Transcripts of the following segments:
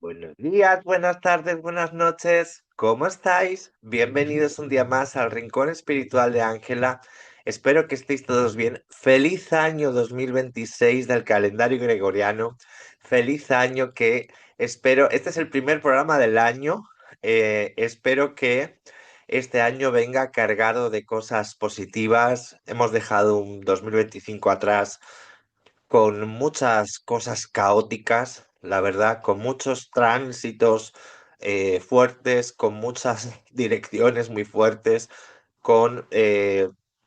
Buenos días, buenas tardes, buenas noches. ¿Cómo estáis? Bienvenidos un día más al Rincón Espiritual de Ángela. Espero que estéis todos bien. Feliz año 2026 del calendario gregoriano. Feliz año que espero. Este es el primer programa del año. Espero que este año venga cargado de cosas positivas. Hemos dejado un 2025 atrás con muchas cosas caóticas, la verdad, con muchos tránsitos fuertes, con muchas direcciones muy fuertes, con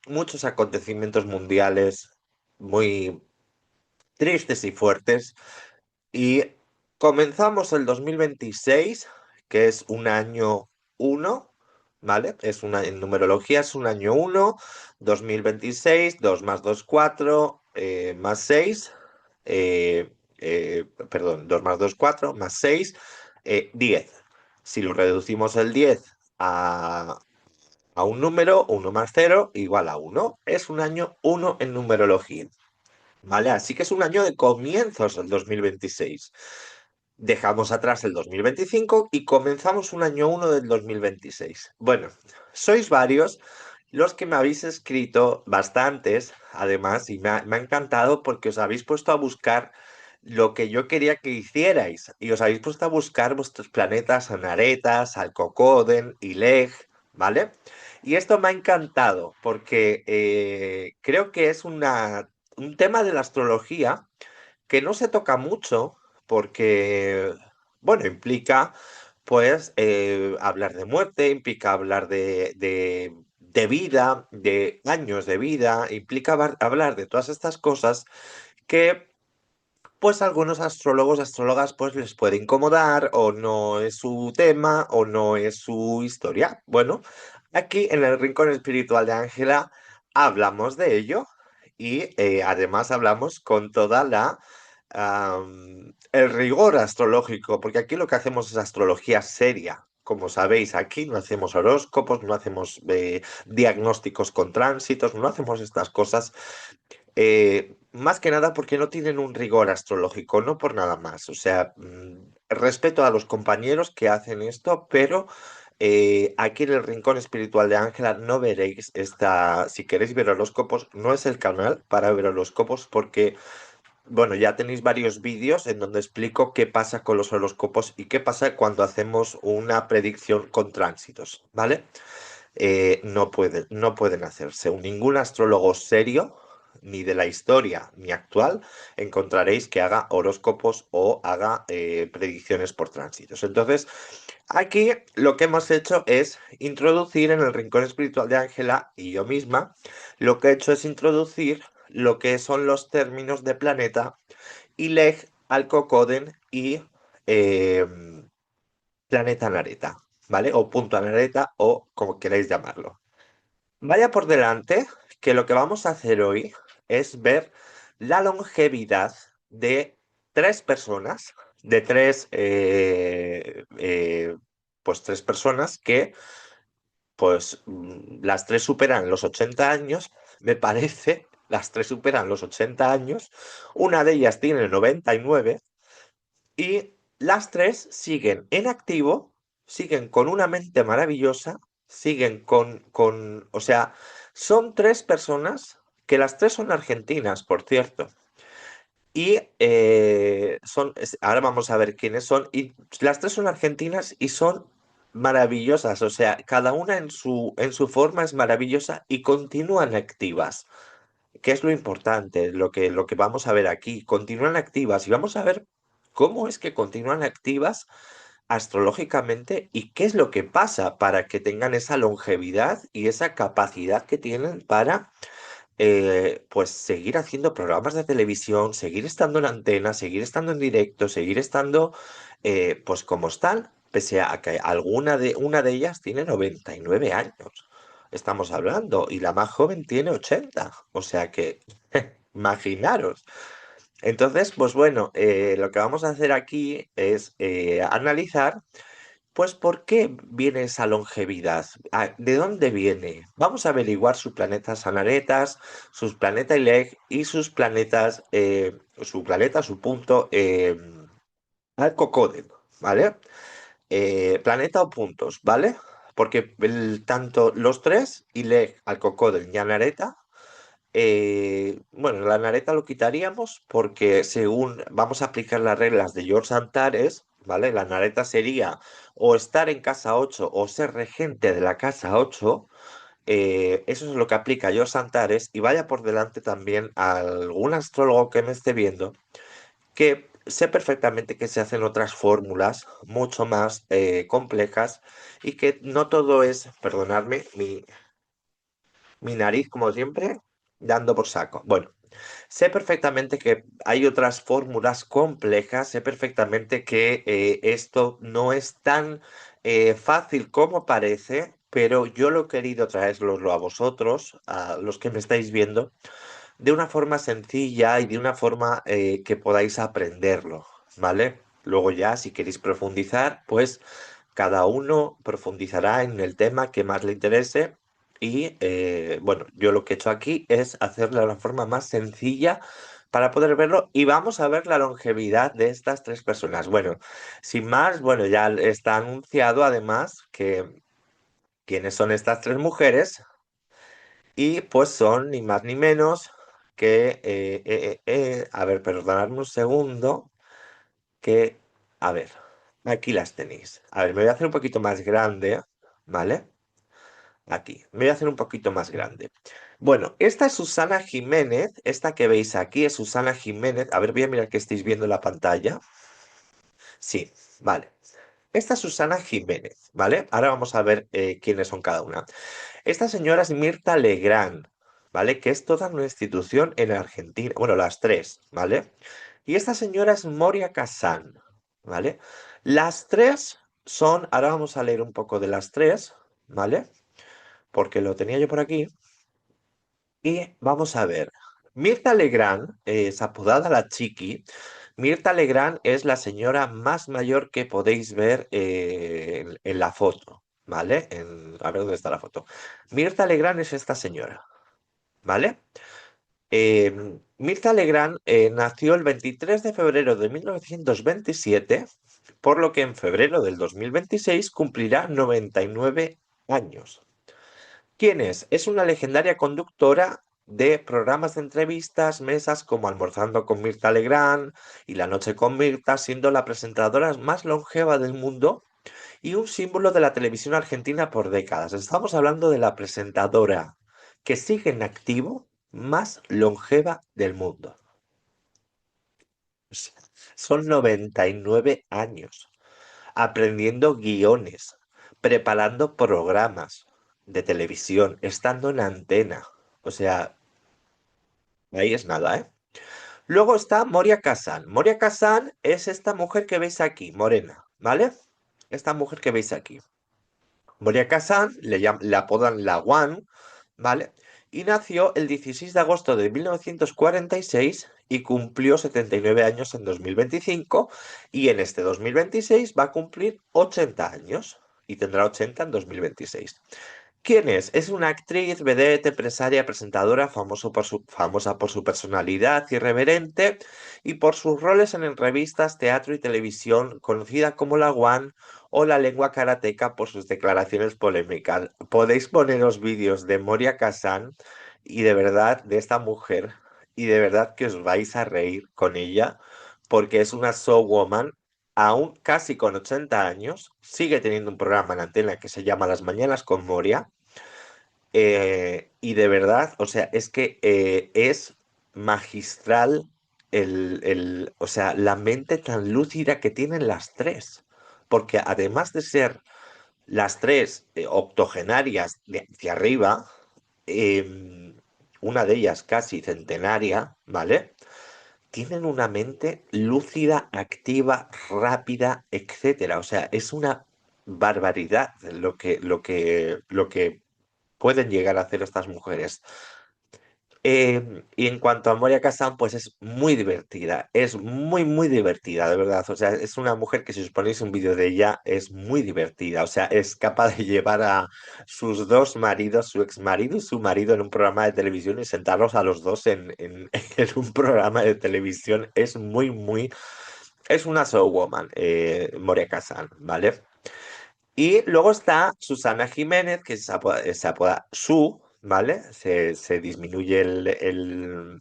muchos acontecimientos mundiales muy tristes y fuertes. Y comenzamos el 2026, que es un año uno, ¿vale? En numerología es un año uno, 2026, 2 más 2 4 más 6, perdón, 2 más 2 4 más 6 10. Si lo reducimos el 10 a, a un número, uno más cero igual a uno. Es un año uno en numerología. ¿Vale? Así que es un año de comienzos del 2026. Dejamos atrás el 2025 y comenzamos un año uno del 2026. Bueno, sois varios los que me habéis escrito, bastantes, además, y me ha encantado porque os habéis puesto a buscar lo que yo quería que hicierais y os habéis puesto a buscar vuestros planetas Anaretas, Alcocoden y Leg, ¿vale? Y esto me ha encantado porque creo que es un tema de la astrología que no se toca mucho porque, bueno, implica pues hablar de muerte, implica hablar de vida, de años de vida, implica hablar de todas estas cosas que pues a algunos astrólogos, astrólogas pues les puede incomodar o no es su tema o no es su historia. Bueno, aquí en el Rincón Espiritual de Ángela hablamos de ello y además hablamos con toda el rigor astrológico, porque aquí lo que hacemos es astrología seria. Como sabéis, aquí no hacemos horóscopos, no hacemos diagnósticos con tránsitos, no hacemos estas cosas. Más que nada porque no tienen un rigor astrológico, no por nada más. O sea, respeto a los compañeros que hacen esto, pero aquí en el Rincón Espiritual de Ángela no veréis esta. Si queréis ver horóscopos, no es el canal para ver horóscopos porque, bueno, ya tenéis varios vídeos en donde explico qué pasa con los horóscopos y qué pasa cuando hacemos una predicción con tránsitos, ¿vale? No pueden hacerse. Ningún astrólogo serio, ni de la historia ni actual, encontraréis que haga horóscopos o haga predicciones por tránsitos. Entonces, aquí lo que hemos hecho es introducir en el rincón espiritual de Ángela y yo misma, lo que he hecho es introducir lo que son los términos de planeta, Ileg, Alcocoden y eh, planeta Nareta, ¿vale? O punto Nareta o como queráis llamarlo. Vaya por delante que lo que vamos a hacer hoy es ver la longevidad de tres personas, de pues tres personas que, pues, las tres superan los 80 años, me parece, las tres superan los 80 años, una de ellas tiene 99 y las tres siguen en activo, siguen con una mente maravillosa, siguen o sea, son tres personas, que las tres son argentinas, por cierto. Y ahora vamos a ver quiénes son. Y las tres son argentinas y son maravillosas. O sea, cada una en su forma es maravillosa y continúan activas. ¿Qué es lo importante? Lo que vamos a ver aquí. Continúan activas y vamos a ver cómo es que continúan activas astrológicamente y qué es lo que pasa para que tengan esa longevidad y esa capacidad que tienen para pues seguir haciendo programas de televisión, seguir estando en antena, seguir estando en directo, seguir estando pues como están, pese a que una de ellas tiene 99 años. Estamos hablando, y la más joven tiene 80. O sea que, imaginaros. Entonces, pues bueno, lo que vamos a hacer aquí es analizar pues, ¿por qué viene esa longevidad? ¿De dónde viene? Vamos a averiguar sus planetas Anaretas, sus planetas Ileg y sus planetas, su planeta, su punto, Alcocoden, ¿vale? Planeta o puntos, ¿vale? Porque tanto los tres, Ile, Alcocodel y Anareta, bueno, la Nareta lo quitaríamos porque según vamos a aplicar las reglas de George Antares, ¿vale? La Nareta sería o estar en casa 8 o ser regente de la casa 8. Eso es lo que aplica George Antares y vaya por delante también a algún astrólogo que me esté viendo que sé perfectamente que se hacen otras fórmulas mucho más complejas y que no todo es, perdonadme, mi nariz como siempre, dando por saco. Bueno, sé perfectamente que hay otras fórmulas complejas, sé perfectamente que esto no es tan fácil como parece, pero yo lo he querido traeroslo a vosotros, a los que me estáis viendo, de una forma sencilla y de una forma que podáis aprenderlo, ¿vale? Luego ya, si queréis profundizar, pues cada uno profundizará en el tema que más le interese y bueno, yo lo que he hecho aquí es hacerlo de la forma más sencilla para poder verlo y vamos a ver la longevidad de estas tres personas. Bueno, sin más, bueno, ya está anunciado además que quiénes son estas tres mujeres y pues son ni más ni menos que, a ver, perdonadme un segundo, que, a ver, aquí las tenéis. A ver, me voy a hacer un poquito más grande, ¿vale? Aquí, me voy a hacer un poquito más grande. Bueno, esta es Susana Jiménez, esta que veis aquí es Susana Jiménez. A ver, voy a mirar que estáis viendo en la pantalla. Sí, vale. Esta es Susana Jiménez, ¿vale? Ahora vamos a ver quiénes son cada una. Esta señora es Mirta Legrand, ¿vale? Que es toda una institución en Argentina. Bueno, las tres, ¿vale? Y esta señora es Moria Kazan, ¿vale? Las tres son, ahora vamos a leer un poco de las tres, ¿vale? Porque lo tenía yo por aquí. Y vamos a ver. Mirta Legrand es apodada la Chiqui. Mirta Legrand es la señora más mayor que podéis ver en la foto, ¿vale? A ver dónde está la foto. Mirta Legrand es esta señora, ¿vale? Mirta Legrand nació el 23 de febrero de 1927, por lo que en febrero del 2026 cumplirá 99 años. ¿Quién es? Es una legendaria conductora de programas de entrevistas, mesas como Almorzando con Mirta Legrand y La Noche con Mirta, siendo la presentadora más longeva del mundo y un símbolo de la televisión argentina por décadas. Estamos hablando de la presentadora que sigue en activo más longeva del mundo. O sea, son 99 años aprendiendo guiones, preparando programas de televisión, estando en antena. O sea, ahí es nada, ¿eh? Luego está Moria Kazan. Moria Kazan es esta mujer que veis aquí, morena, ¿vale? Esta mujer que veis aquí. Moria Kazan, le apodan la One, ¿vale? Y nació el 16 de agosto de 1946 y cumplió 79 años en 2025 y en este 2026 va a cumplir 80 años y tendrá 80 en 2026. ¿Quién es? Es una actriz, vedette, empresaria, presentadora, famosa por su personalidad irreverente y por sus roles en revistas, teatro y televisión, conocida como la One o la lengua karateca por sus declaraciones polémicas. Podéis poneros vídeos de Moria Kazan y de verdad de esta mujer y de verdad que os vais a reír con ella porque es una showwoman aún casi con 80 años, sigue teniendo un programa en antena que se llama Las Mañanas con Moria. Y de verdad, o sea, es que es magistral o sea, la mente tan lúcida que tienen las tres. Porque además de ser las tres octogenarias de hacia arriba, una de ellas casi centenaria, ¿vale? Tienen una mente lúcida, activa, rápida, etcétera. O sea, es una barbaridad lo que pueden llegar a hacer estas mujeres. Y en cuanto a Moria Kazan, pues es muy divertida, es muy, muy divertida, de verdad. O sea, es una mujer que si os ponéis un vídeo de ella, es muy divertida. O sea, es capaz de llevar a sus dos maridos, su ex marido y su marido en un programa de televisión y sentarlos a los dos en un programa de televisión. Es muy, muy Es una showwoman, Moria Kazan, ¿vale? Y luego está Susana Jiménez, que se apoda Su, ¿vale? Se disminuye el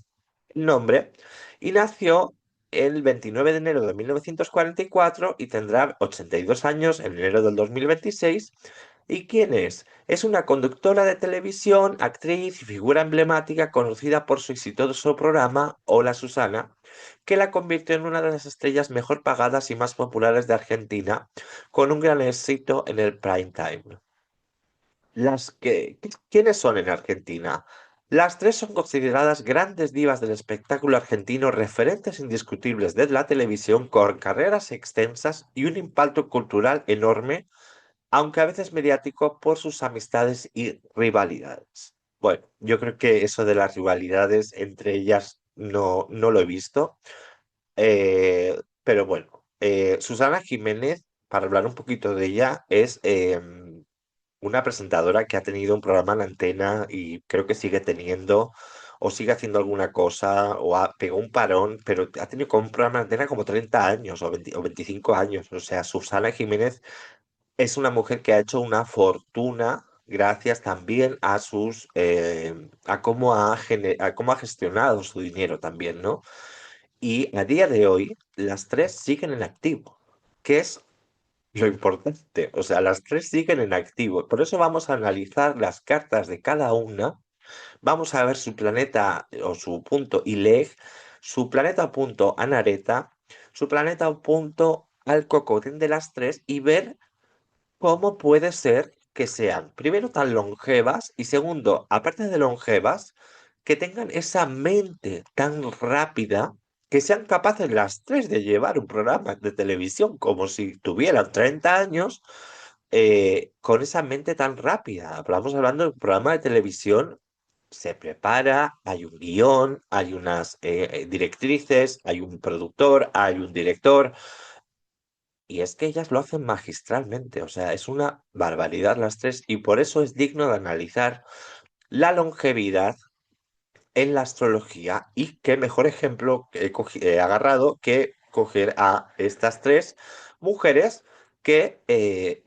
nombre. Y nació el 29 de enero de 1944 y tendrá 82 años en enero del 2026. ¿Y quién es? Es una conductora de televisión, actriz y figura emblemática conocida por su exitoso programa Hola Susana, que la convirtió en una de las estrellas mejor pagadas y más populares de Argentina, con un gran éxito en el prime time. ¿Quiénes son en Argentina? Las tres son consideradas grandes divas del espectáculo argentino, referentes indiscutibles de la televisión, con carreras extensas y un impacto cultural enorme, aunque a veces mediático por sus amistades y rivalidades. Bueno, yo creo que eso de las rivalidades entre ellas no lo he visto, pero bueno, Susana Jiménez, para hablar un poquito de ella, es una presentadora que ha tenido un programa en la antena y creo que sigue teniendo, o sigue haciendo alguna cosa, pegó un parón, pero ha tenido como un programa en antena como 30 años o 20 o 25 años. O sea, Susana Jiménez es una mujer que ha hecho una fortuna gracias también a a a cómo ha gestionado su dinero también, ¿no? Y a día de hoy, las tres siguen en activo, que es lo importante. O sea, las tres siguen en activo. Por eso vamos a analizar las cartas de cada una. Vamos a ver su planeta o su punto ILEG, su planeta punto Anareta, su planeta punto al cocodrilo de las tres y ver ¿cómo puede ser que sean, primero, tan longevas y segundo, aparte de longevas, que tengan esa mente tan rápida que sean capaces las tres de llevar un programa de televisión como si tuvieran 30 años con esa mente tan rápida? Hablamos hablando de un programa de televisión, se prepara, hay un guión, hay unas directrices, hay un productor, hay un director. Y es que ellas lo hacen magistralmente, o sea, es una barbaridad las tres y por eso es digno de analizar la longevidad en la astrología y qué mejor ejemplo que he agarrado que coger a estas tres mujeres que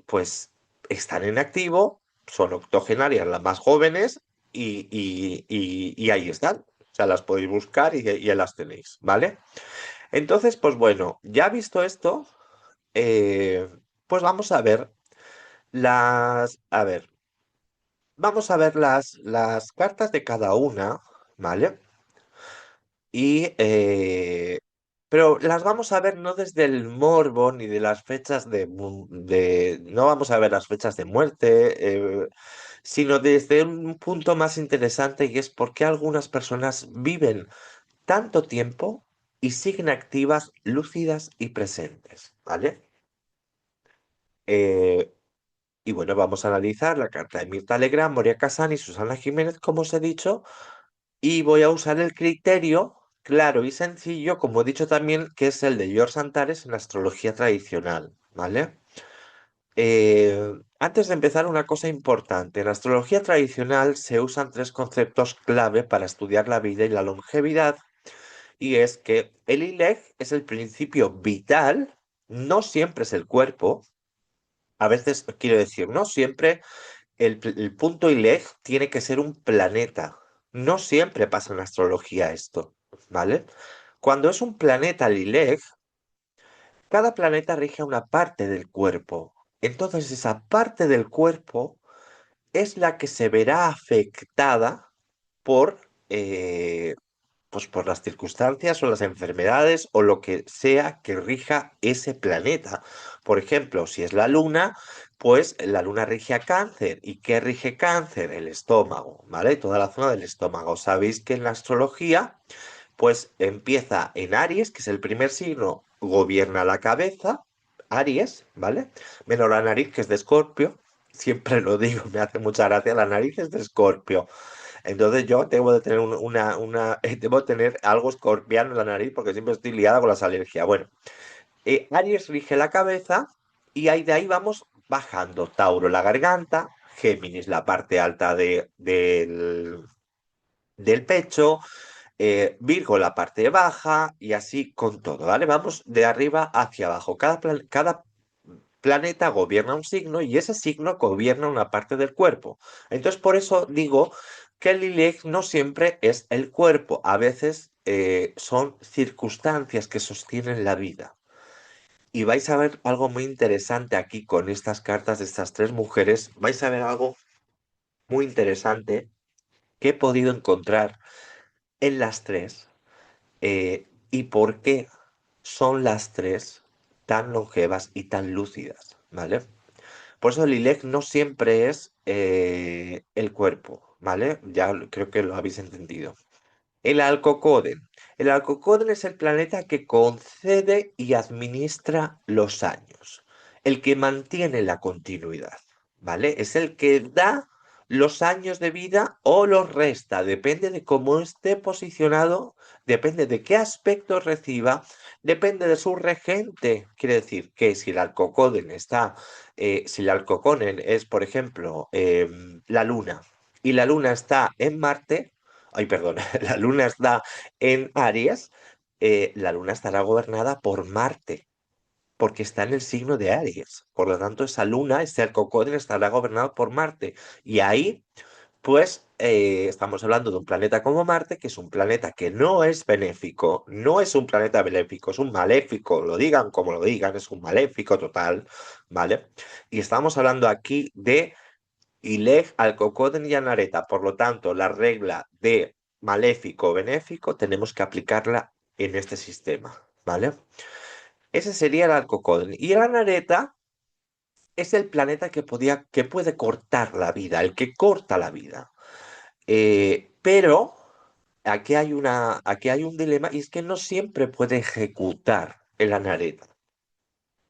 pues están en activo, son octogenarias las más jóvenes y ahí están. O sea, las podéis buscar y ya las tenéis, ¿vale? Entonces, pues bueno, ya visto esto, eh, pues vamos a ver a ver, vamos a ver las cartas de cada una, ¿vale? Y, pero las vamos a ver no desde el morbo ni de las fechas no vamos a ver las fechas de muerte, sino desde un punto más interesante y es por qué algunas personas viven tanto tiempo y siguen activas, lúcidas y presentes, ¿vale? Eh, Y bueno, vamos a analizar la carta de Mirta Legrand, Moria Kazan y Susana Jiménez, como os he dicho, y voy a usar el criterio claro y sencillo, como he dicho también, que es el de George Antares en astrología tradicional, ¿vale? Antes de empezar, una cosa importante. En astrología tradicional se usan tres conceptos clave para estudiar la vida y la longevidad, y es que el ILEG es el principio vital, no siempre es el cuerpo, a veces quiero decir, no siempre el punto ILEG tiene que ser un planeta. No siempre pasa en la astrología esto, ¿vale? Cuando es un planeta el ILEG, cada planeta rige una parte del cuerpo. Entonces esa parte del cuerpo es la que se verá afectada por, pues por las circunstancias o las enfermedades o lo que sea que rija ese planeta. Por ejemplo, si es la luna, pues la luna rige a cáncer. ¿Y qué rige cáncer? El estómago, ¿vale? Toda la zona del estómago. Sabéis que en la astrología, pues empieza en Aries, que es el primer signo, gobierna la cabeza, Aries, ¿vale? Menos la nariz, que es de Escorpio. Siempre lo digo, me hace mucha gracia, la nariz es de Escorpio. Entonces yo debo de tener debo tener algo escorpiano en la nariz porque siempre estoy liada con las alergias. Bueno, Aries rige la cabeza y ahí de ahí vamos bajando. Tauro la garganta, Géminis la parte alta del pecho, Virgo la parte baja y así con todo, ¿vale? Vamos de arriba hacia abajo. Cada planeta gobierna un signo y ese signo gobierna una parte del cuerpo. Entonces, por eso digo que el Lilith no siempre es el cuerpo, a veces son circunstancias que sostienen la vida. Y vais a ver algo muy interesante aquí con estas cartas de estas tres mujeres. Vais a ver algo muy interesante que he podido encontrar en las tres y por qué son las tres tan longevas y tan lúcidas, ¿vale? Por eso el ILEC no siempre es el cuerpo, ¿vale? Ya creo que lo habéis entendido. El Alcocoden. El Alcocoden es el planeta que concede y administra los años, el que mantiene la continuidad, ¿vale? Es el que da los años de vida o los resta, depende de cómo esté posicionado, depende de qué aspecto reciba, depende de su regente. Quiere decir que si el Alcocoden está, si el Alcocoden es, por ejemplo, la Luna, y la Luna está en Marte, ay, perdón, la luna está en Aries, la luna estará gobernada por Marte, porque está en el signo de Aries. Por lo tanto, esa luna, ese Alcocódromo, estará gobernado por Marte. Y ahí, pues, estamos hablando de un planeta como Marte, que es un planeta que no es benéfico, no es un planeta benéfico, es un maléfico, lo digan como lo digan, es un maléfico total, ¿vale? Y estamos hablando aquí de y leg al cocodem y a nareta. Por lo tanto, la regla de maléfico o benéfico tenemos que aplicarla en este sistema, ¿vale? Ese sería el Alcocodon. Y la nareta es el planeta que puede cortar la vida, el que corta la vida. Pero aquí hay un dilema y es que no siempre puede ejecutar el anareta.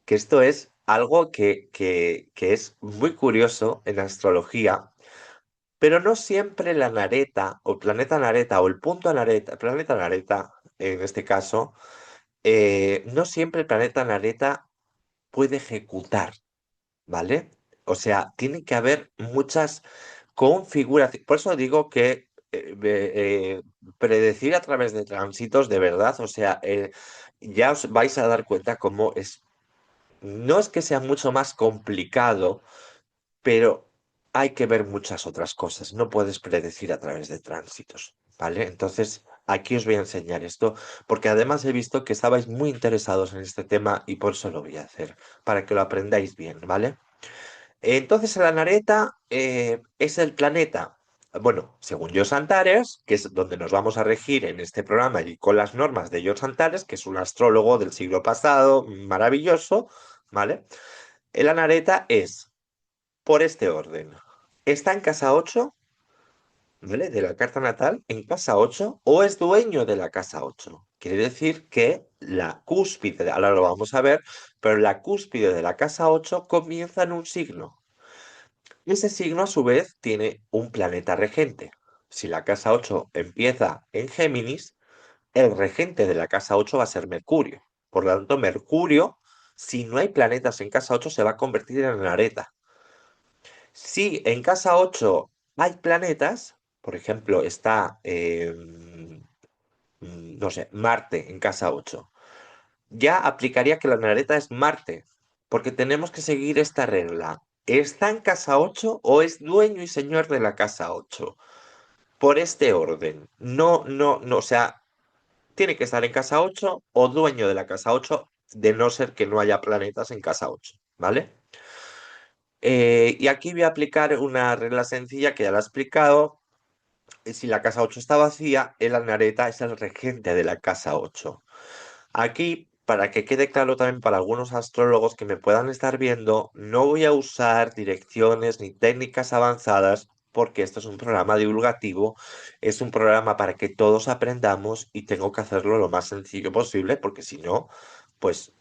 Que esto es algo que es muy curioso en astrología. Pero no siempre la nareta, o el planeta nareta, o el punto nareta, planeta nareta, en este caso, no siempre el planeta nareta puede ejecutar, ¿vale? O sea, tiene que haber muchas configuraciones. Por eso digo que predecir a través de tránsitos de verdad, o sea, ya os vais a dar cuenta cómo es. No es que sea mucho más complicado, pero hay que ver muchas otras cosas. No puedes predecir a través de tránsitos, ¿vale? Entonces, aquí os voy a enseñar esto, porque además he visto que estabais muy interesados en este tema y por eso lo voy a hacer, para que lo aprendáis bien, ¿vale? Entonces, la Nareta es el planeta. Bueno, según George Antares, que es donde nos vamos a regir en este programa y con las normas de George Antares, que es un astrólogo del siglo pasado, maravilloso, ¿vale? El Anareta es por este orden. Está en casa 8, ¿vale? De la carta natal, en casa 8, o es dueño de la casa 8. Quiere decir que la cúspide, ahora lo vamos a ver, pero la cúspide de la casa 8 comienza en un signo. Ese signo, a su vez, tiene un planeta regente. Si la casa 8 empieza en Géminis, el regente de la casa 8 va a ser Mercurio. Por lo tanto, Mercurio, si no hay planetas en casa 8, se va a convertir en Areta. Si en casa 8 hay planetas, por ejemplo, está, no sé, Marte en casa 8, ya aplicaría que la nareta es Marte, porque tenemos que seguir esta regla. ¿Está en casa 8 o es dueño y señor de la casa 8? Por este orden. No, no, no, o sea, tiene que estar en casa 8 o dueño de la casa 8, de no ser que no haya planetas en casa 8, ¿vale? Y aquí voy a aplicar una regla sencilla que ya la he explicado. Si la casa 8 está vacía, el Alnareta es el regente de la casa 8. Aquí, para que quede claro también para algunos astrólogos que me puedan estar viendo, no voy a usar direcciones ni técnicas avanzadas porque esto es un programa divulgativo, es un programa para que todos aprendamos y tengo que hacerlo lo más sencillo posible porque si no, pues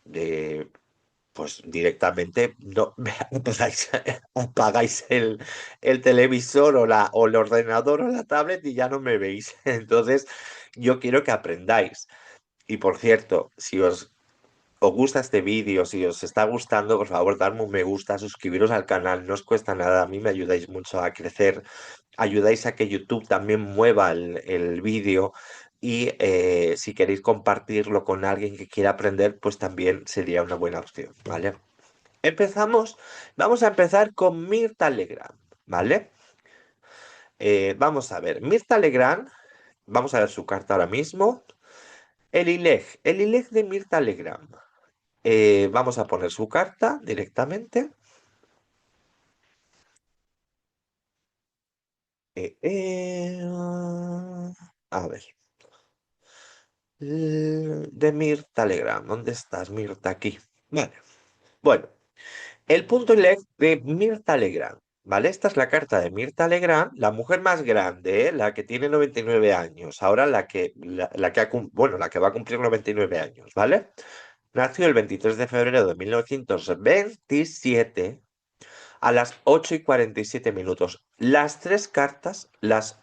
pues directamente no apagáis, apagáis el televisor o el ordenador o la tablet y ya no me veis. Entonces, yo quiero que aprendáis. Y por cierto, si os gusta este vídeo, si os está gustando, por favor, darme un me gusta, suscribiros al canal, no os cuesta nada, a mí me ayudáis mucho a crecer, ayudáis a que YouTube también mueva el vídeo y si queréis compartirlo con alguien que quiera aprender, pues también sería una buena opción, ¿vale? Empezamos, vamos a empezar con Mirta Legrand, ¿vale? Vamos a ver, Mirta Legrand, vamos a ver su carta ahora mismo. El ILEG de Mirta Legrand. Vamos a poner su carta directamente. A ver. De Mirta Legrand. ¿Dónde estás, Mirta? Aquí. Vale. Bueno, el punto ILEG de Mirta Legrand. ¿Vale? Esta es la carta de Mirta Legrand, la mujer más grande, la que tiene 99 años. Ahora bueno, la que va a cumplir 99 años, ¿vale? Nació el 23 de febrero de 1927 a las 8:47 minutos. Las tres cartas, las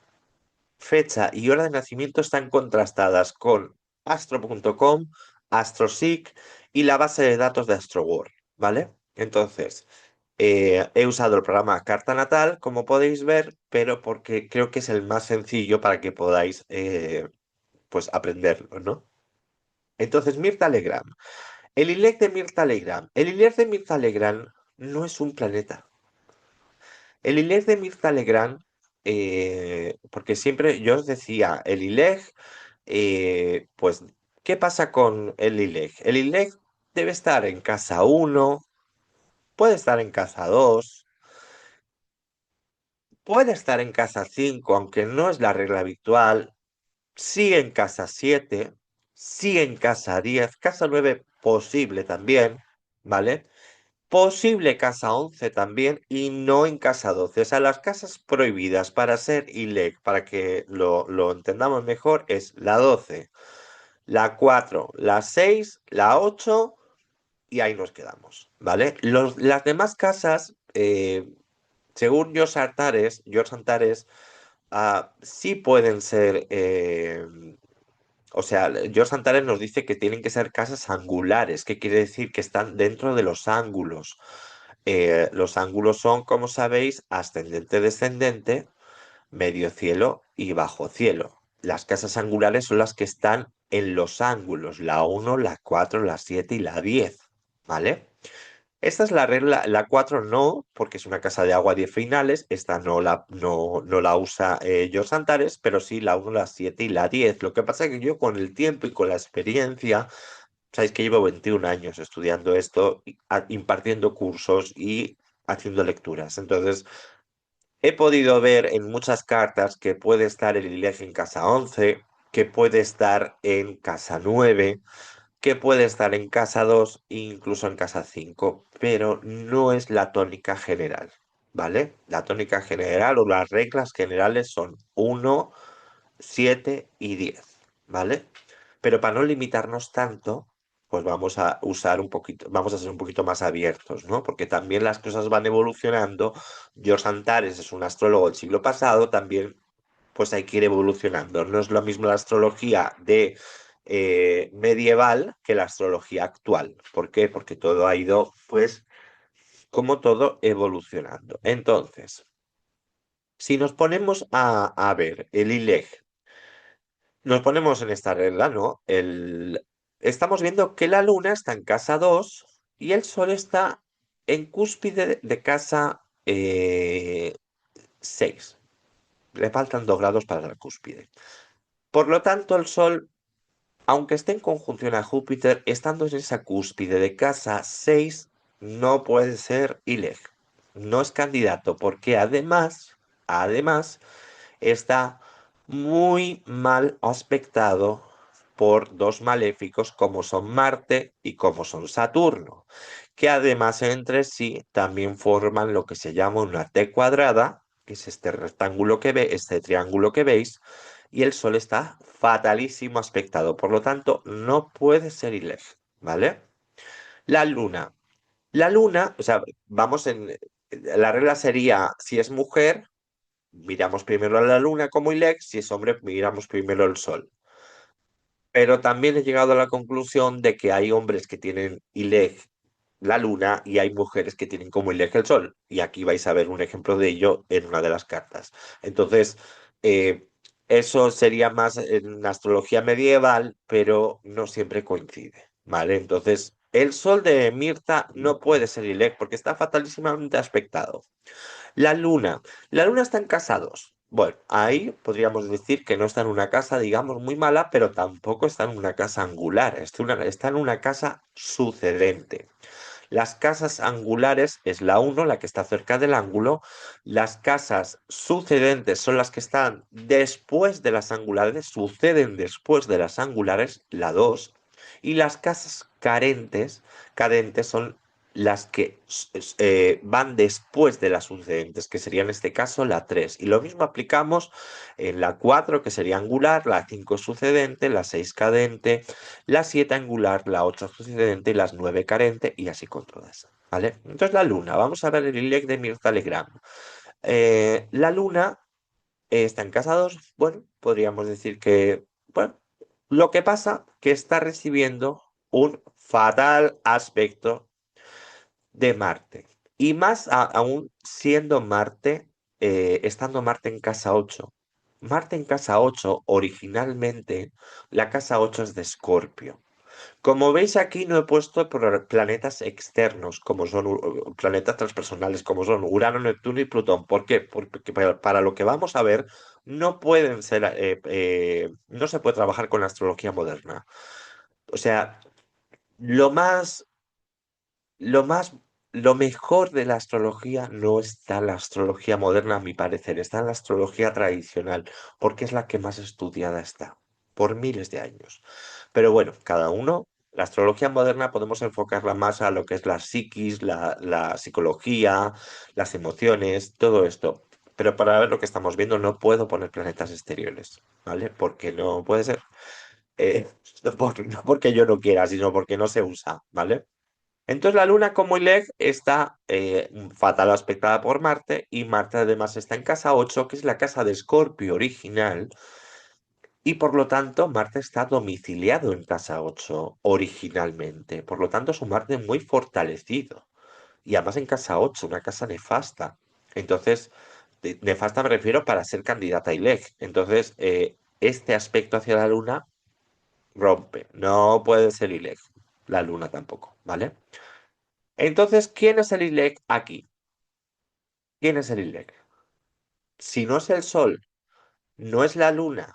fecha y hora de nacimiento están contrastadas con astro.com, AstroSeek y la base de datos de AstroWorld, ¿vale? Entonces, he usado el programa Carta Natal, como podéis ver, pero porque creo que es el más sencillo para que podáis, pues, aprenderlo, ¿no? Entonces, Mirta Legrand. El ILEC de Mirta Legrand. El ILEC de Mirta Legrand no es un planeta. El ILEG de Mirta Legrand, porque siempre yo os decía, el ILEG, pues, ¿qué pasa con el ILEG? El ILEG debe estar en casa uno, puede estar en casa 2, puede estar en casa 5, aunque no es la regla habitual, sí en casa 7, sí en casa 10, casa 9 posible también, ¿vale? Posible casa 11 también y no en casa 12. O sea, las casas prohibidas para ser ILEC, para que lo entendamos mejor, es la 12, la 4, la 6, la 8 y ahí nos quedamos, ¿vale? Las demás casas, según George Antares, sí pueden ser, o sea, George Antares nos dice que tienen que ser casas angulares, que quiere decir que están dentro de los ángulos. Los ángulos son, como sabéis, ascendente, descendente, medio cielo y bajo cielo. Las casas angulares son las que están en los ángulos, la uno, la 4, la 7 y la 10, ¿vale? Esta es la regla, la 4 no, porque es una casa de agua 10 finales, esta no la usa George Antares, pero sí la uno, la 7 y la 10. Lo que pasa es que yo con el tiempo y con la experiencia, sabéis que llevo 21 años estudiando esto, impartiendo cursos y haciendo lecturas. Entonces, he podido ver en muchas cartas que puede estar el ILEG en casa 11, que puede estar en casa 9, que puede estar en casa 2 e incluso en casa 5, pero no es la tónica general, ¿vale? La tónica general o las reglas generales son 1, 7 y 10, ¿vale? Pero para no limitarnos tanto, pues vamos a usar un poquito, vamos a ser un poquito más abiertos, ¿no? Porque también las cosas van evolucionando. George Antares es un astrólogo del siglo pasado, también pues hay que ir evolucionando. No es lo mismo la astrología de medieval que la astrología actual. ¿Por qué? Porque todo ha ido, pues, como todo, evolucionando. Entonces, si nos ponemos a ver el ILEG, nos ponemos en esta regla, ¿no? Estamos viendo que la luna está en casa 2 y el sol está en cúspide de casa 6. Le faltan 2 grados para la cúspide. Por lo tanto, el sol, aunque esté en conjunción a Júpiter, estando en esa cúspide de casa 6, no puede ser ILEG. No es candidato porque además, está muy mal aspectado por dos maléficos como son Marte y como son Saturno, que además entre sí también forman lo que se llama una T cuadrada, que es este rectángulo este triángulo que veis, y el Sol está fatalísimo aspectado, por lo tanto no puede ser ILEG, ¿vale? La Luna. La Luna, o sea, la regla sería, si es mujer, miramos primero a la luna como ILEX, si es hombre, miramos primero el sol. Pero también he llegado a la conclusión de que hay hombres que tienen ILEG la luna y hay mujeres que tienen como ILEG el sol. Y aquí vais a ver un ejemplo de ello en una de las cartas. Entonces, eh, Eso sería más en astrología medieval, pero no siempre coincide, ¿vale? Entonces, el sol de Mirta no puede ser Ilek porque está fatalísimamente aspectado. La luna. La luna está en casa 2. Bueno, ahí podríamos decir que no está en una casa, digamos, muy mala, pero tampoco está en una casa angular. Está en una casa sucedente. Las casas angulares es la uno, la que está cerca del ángulo. Las casas sucedentes son las que están después de las angulares, suceden después de las angulares, la 2. Y las casas carentes son las que van después de las sucedentes, que sería en este caso la 3. Y lo mismo aplicamos en la 4, que sería angular, la 5 sucedente, la 6 cadente, la 7 angular, la 8 sucedente y las 9 carente, y así con todas. ¿Vale? Entonces la luna, vamos a ver el ILEC de Mirza Legrand. La luna está en casa 2. Bueno, podríamos decir que, bueno, lo que pasa que está recibiendo un fatal aspecto de Marte. Y más aún siendo Marte, estando Marte en casa 8. Marte en casa 8, originalmente, la casa 8 es de Escorpio. Como veis aquí no he puesto planetas externos, como son planetas transpersonales, como son Urano, Neptuno y Plutón. ¿Por qué? Porque para lo que vamos a ver, no pueden ser, no se puede trabajar con la astrología moderna. O sea, lo más lo más, lo mejor de la astrología no está en la astrología moderna, a mi parecer, está en la astrología tradicional, porque es la que más estudiada está, por miles de años. Pero bueno, cada uno, la astrología moderna podemos enfocarla más a lo que es la psiquis, la psicología, las emociones, todo esto. Pero para ver lo que estamos viendo no puedo poner planetas exteriores, ¿vale? Porque no puede ser. No porque yo no quiera, sino porque no se usa, ¿vale? Entonces la Luna como Ileg está fatal aspectada por Marte y Marte además está en casa 8, que es la casa de Escorpio original, y por lo tanto Marte está domiciliado en casa 8 originalmente. Por lo tanto es un Marte muy fortalecido. Y además en casa 8, una casa nefasta. Entonces, nefasta me refiero para ser candidata a Ileg. Entonces, este aspecto hacia la Luna rompe. No puede ser Ileg. La Luna tampoco, ¿vale? Entonces, ¿quién es el ILEC aquí? ¿Quién es el ILEC? Si no es el Sol, no es la Luna.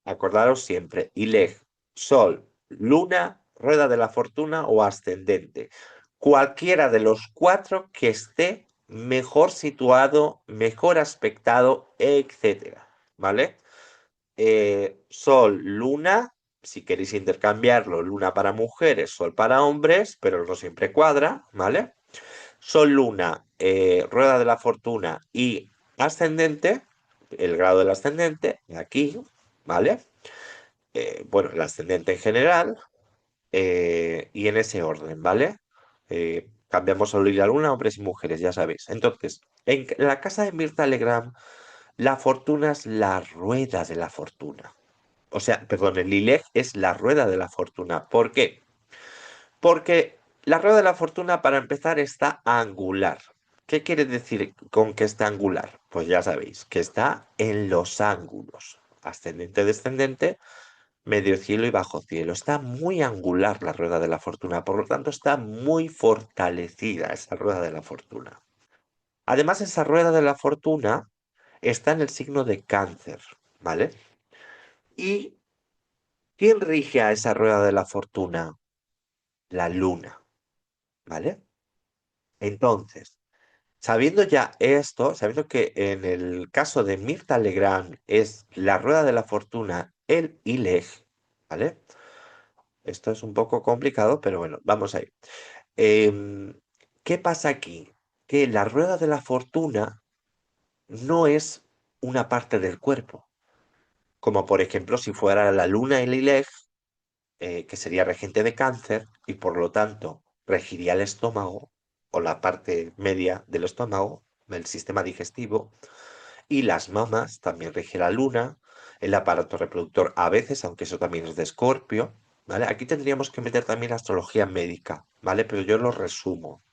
Acordaros siempre, ILEC, Sol, Luna, Rueda de la Fortuna o ascendente. Cualquiera de los cuatro que esté mejor situado, mejor aspectado, etcétera. ¿Vale? Sol, Luna, si queréis intercambiarlo, Luna para mujeres, Sol para hombres, pero no siempre cuadra, ¿vale? Sol, Luna, Rueda de la Fortuna y ascendente, el grado del ascendente, aquí, ¿vale? Bueno, el ascendente en general, y en ese orden, ¿vale? Cambiamos Sol y la Luna, hombres y mujeres, ya sabéis. Entonces, en la casa de Mirta Legrand, la fortuna es la rueda de la fortuna. O sea, perdón, el ILEG es la rueda de la fortuna. ¿Por qué? Porque la rueda de la fortuna, para empezar, está angular. ¿Qué quiere decir con que está angular? Pues ya sabéis, que está en los ángulos. Ascendente, descendente, medio cielo y bajo cielo. Está muy angular la rueda de la fortuna, por lo tanto está muy fortalecida esa rueda de la fortuna. Además, esa rueda de la fortuna está en el signo de Cáncer, ¿vale? ¿Y quién rige a esa rueda de la fortuna? La luna, ¿vale? Entonces, sabiendo ya esto, sabiendo que en el caso de Mirta Legrand es la rueda de la fortuna el ILEG, ¿vale? Esto es un poco complicado, pero bueno, vamos a ir. Em, ¿Qué pasa aquí? Que la rueda de la fortuna no es una parte del cuerpo, como por ejemplo si fuera la luna el ILEG, que sería regente de cáncer y por lo tanto regiría el estómago o la parte media del estómago, del sistema digestivo, y las mamas también rige la luna, el aparato reproductor a veces, aunque eso también es de Escorpio, ¿vale? Aquí tendríamos que meter también la astrología médica, ¿vale? Pero yo lo resumo.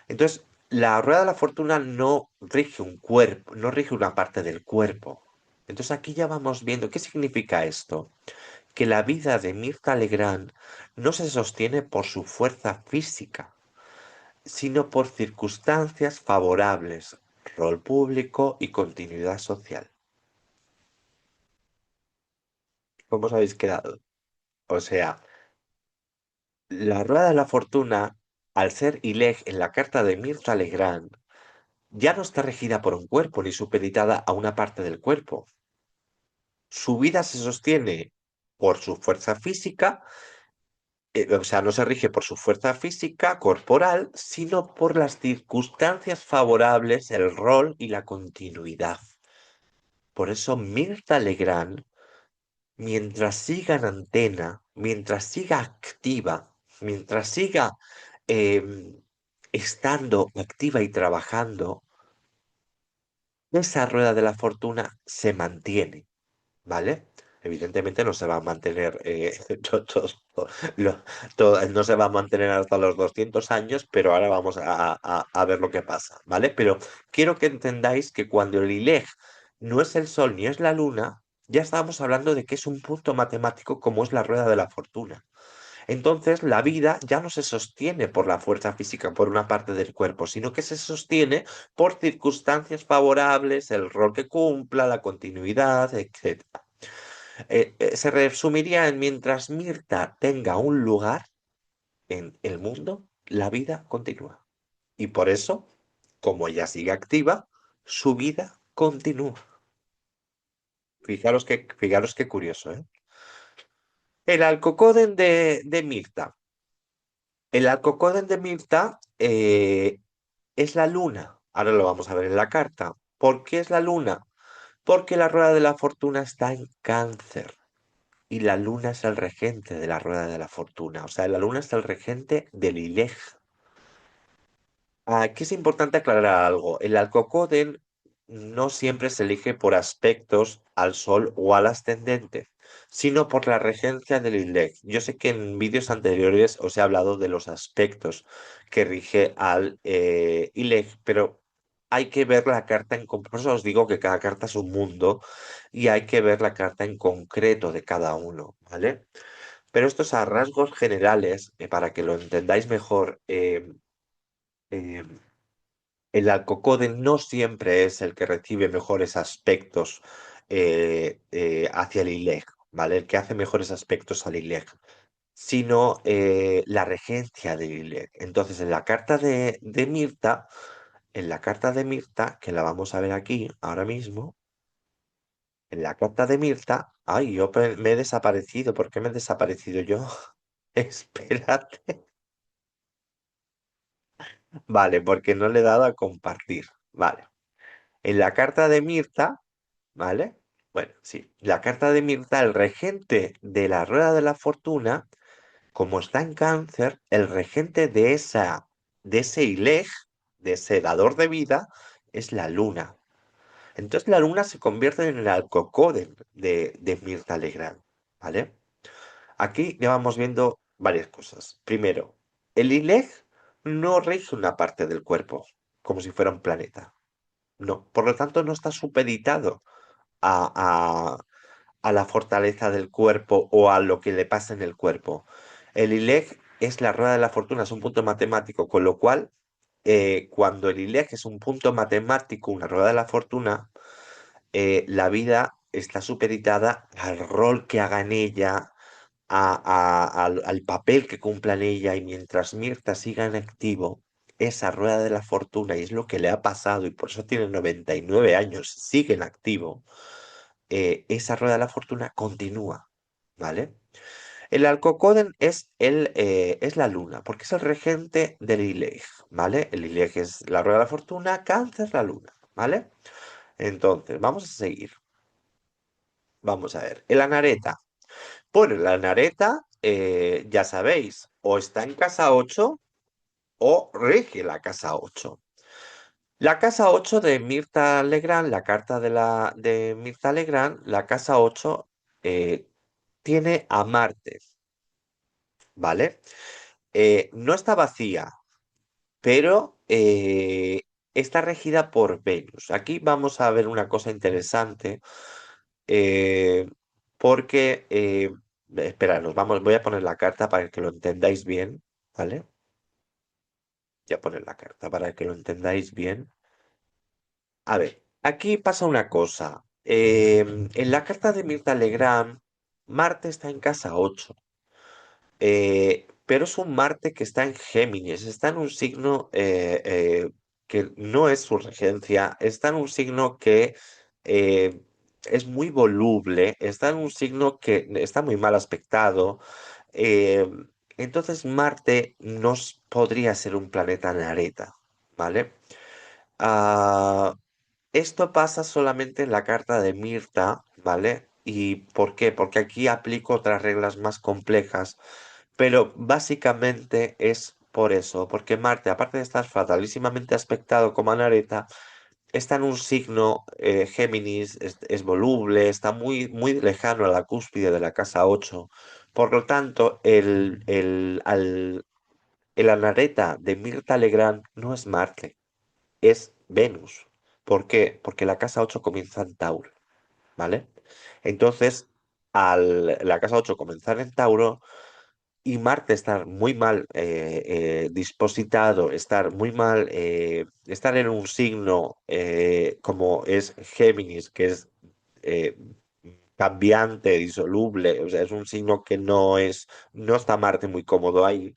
Entonces, la rueda de la fortuna no rige un cuerpo, no rige una parte del cuerpo. Entonces aquí ya vamos viendo qué significa esto. Que la vida de Mirta Legrand no se sostiene por su fuerza física, sino por circunstancias favorables, rol público y continuidad social. ¿Cómo os habéis quedado? O sea, la rueda de la fortuna, al ser ILEG en la carta de Mirta Legrand, ya no está regida por un cuerpo ni supeditada a una parte del cuerpo. Su vida se sostiene por su fuerza física, o sea, no se rige por su fuerza física corporal, sino por las circunstancias favorables, el rol y la continuidad. Por eso Mirta Legrand, mientras siga en antena, mientras siga activa, mientras siga em, estando activa y trabajando, esa rueda de la fortuna se mantiene. ¿Vale? Evidentemente no se va a mantener, lo- no se va a mantener hasta los 200 años, pero ahora vamos a ver lo que pasa, ¿vale? Pero quiero que entendáis que cuando el ILEG no es el Sol ni es la Luna, ya estábamos hablando de que es un punto matemático como es la rueda de la fortuna. Entonces, la vida ya no se sostiene por la fuerza física, por una parte del cuerpo, sino que se sostiene por circunstancias favorables, el rol que cumpla, la continuidad, etc. Se resumiría en mientras Mirta tenga un lugar en el mundo, la vida continúa. Y por eso, como ella sigue activa, su vida continúa. Fijaros qué curioso, ¿eh? El alcocoden de Mirta. El alcocoden de Mirta es la luna. Ahora lo vamos a ver en la carta. ¿Por qué es la luna? Porque la rueda de la fortuna está en cáncer. Y la luna es el regente de la rueda de la fortuna. O sea, la luna es el regente del ILEG. Aquí es importante aclarar algo. El Alcocoden no siempre se elige por aspectos al Sol o al ascendente, sino por la regencia del ILEG. Yo sé que en vídeos anteriores os he hablado de los aspectos que rige al ILEG, pero hay que ver la carta por eso os digo que cada carta es un mundo y hay que ver la carta en concreto de cada uno, ¿vale? Pero estos a rasgos generales, para que lo entendáis mejor, eh, el alcocode no siempre es el que recibe mejores aspectos hacia el ILEG, ¿vale? El que hace mejores aspectos al ILEG, sino la regencia del ILEG. Entonces, en la carta de Mirta, que la vamos a ver aquí ahora mismo, en la carta de Mirta, ay, me he desaparecido. ¿Por qué me he desaparecido yo? Espérate. Vale, porque no le he dado a compartir. Vale. En la carta de Mirta, ¿vale? Bueno, sí. La carta de Mirta, el regente de la rueda de la fortuna, como está en cáncer, el regente de ese ILEG, de ese dador de vida, es la luna. Entonces la luna se convierte en el alcocode de Mirta Legrand, ¿vale? Aquí ya vamos viendo varias cosas. Primero, el ILEG no rige una parte del cuerpo, como si fuera un planeta. No, por lo tanto no está supeditado a, a la fortaleza del cuerpo o a lo que le pasa en el cuerpo. El ILEG es la rueda de la fortuna, es un punto matemático, con lo cual, cuando el ILEG es un punto matemático, una rueda de la fortuna, la vida está supeditada al rol que haga en ella, al papel que cumpla en ella, y mientras Mirta siga en activo, esa rueda de la fortuna, y es lo que le ha pasado, y por eso tiene 99 años, sigue en activo, esa rueda de la fortuna continúa, ¿vale? El Alcocoden es la luna, porque es el regente del ILEG, ¿vale? El ILEG es la rueda de la fortuna, Cáncer, la luna, ¿vale? Entonces, vamos a seguir. Vamos a ver. El Anareta. Bueno, el Anareta, ya sabéis, o está en casa 8 o rige la casa 8. La casa 8 de Mirta Legrand, la carta de Mirta Legrand, la casa 8 eh, tiene a Marte, ¿vale? No está vacía, pero está regida por Venus. Aquí vamos a ver una cosa interesante, eh, porque, espera, voy a poner la carta para que lo entendáis bien, ¿vale? Voy a poner la carta para que lo entendáis bien. A ver, aquí pasa una cosa. En la carta de Mirta Legrand, Marte está en casa 8. Pero es un Marte que está en Géminis, está en un signo que no es su regencia, está en un signo que eh, es muy voluble, está en un signo que está muy mal aspectado. eh, entonces Marte no podría ser un planeta nareta, ¿vale? Ah, esto pasa solamente en la carta de Mirta, ¿vale? ¿Y por qué? Porque aquí aplico otras reglas más complejas, pero básicamente es por eso, porque Marte, aparte de estar fatalísimamente aspectado como Anareta, está en un signo Géminis, es voluble, está muy lejano a la cúspide de la casa 8. Por lo tanto, el Anareta de Mirta Legrand no es Marte, es Venus. ¿Por qué? Porque la casa 8 comienza en Tauro, ¿vale? Entonces, al la casa 8 comenzar en Tauro y Marte estar muy mal dispositado, estar muy mal, estar en un signo como es Géminis, que es eh, cambiante, disoluble, o sea, es un signo que no está Marte muy cómodo ahí,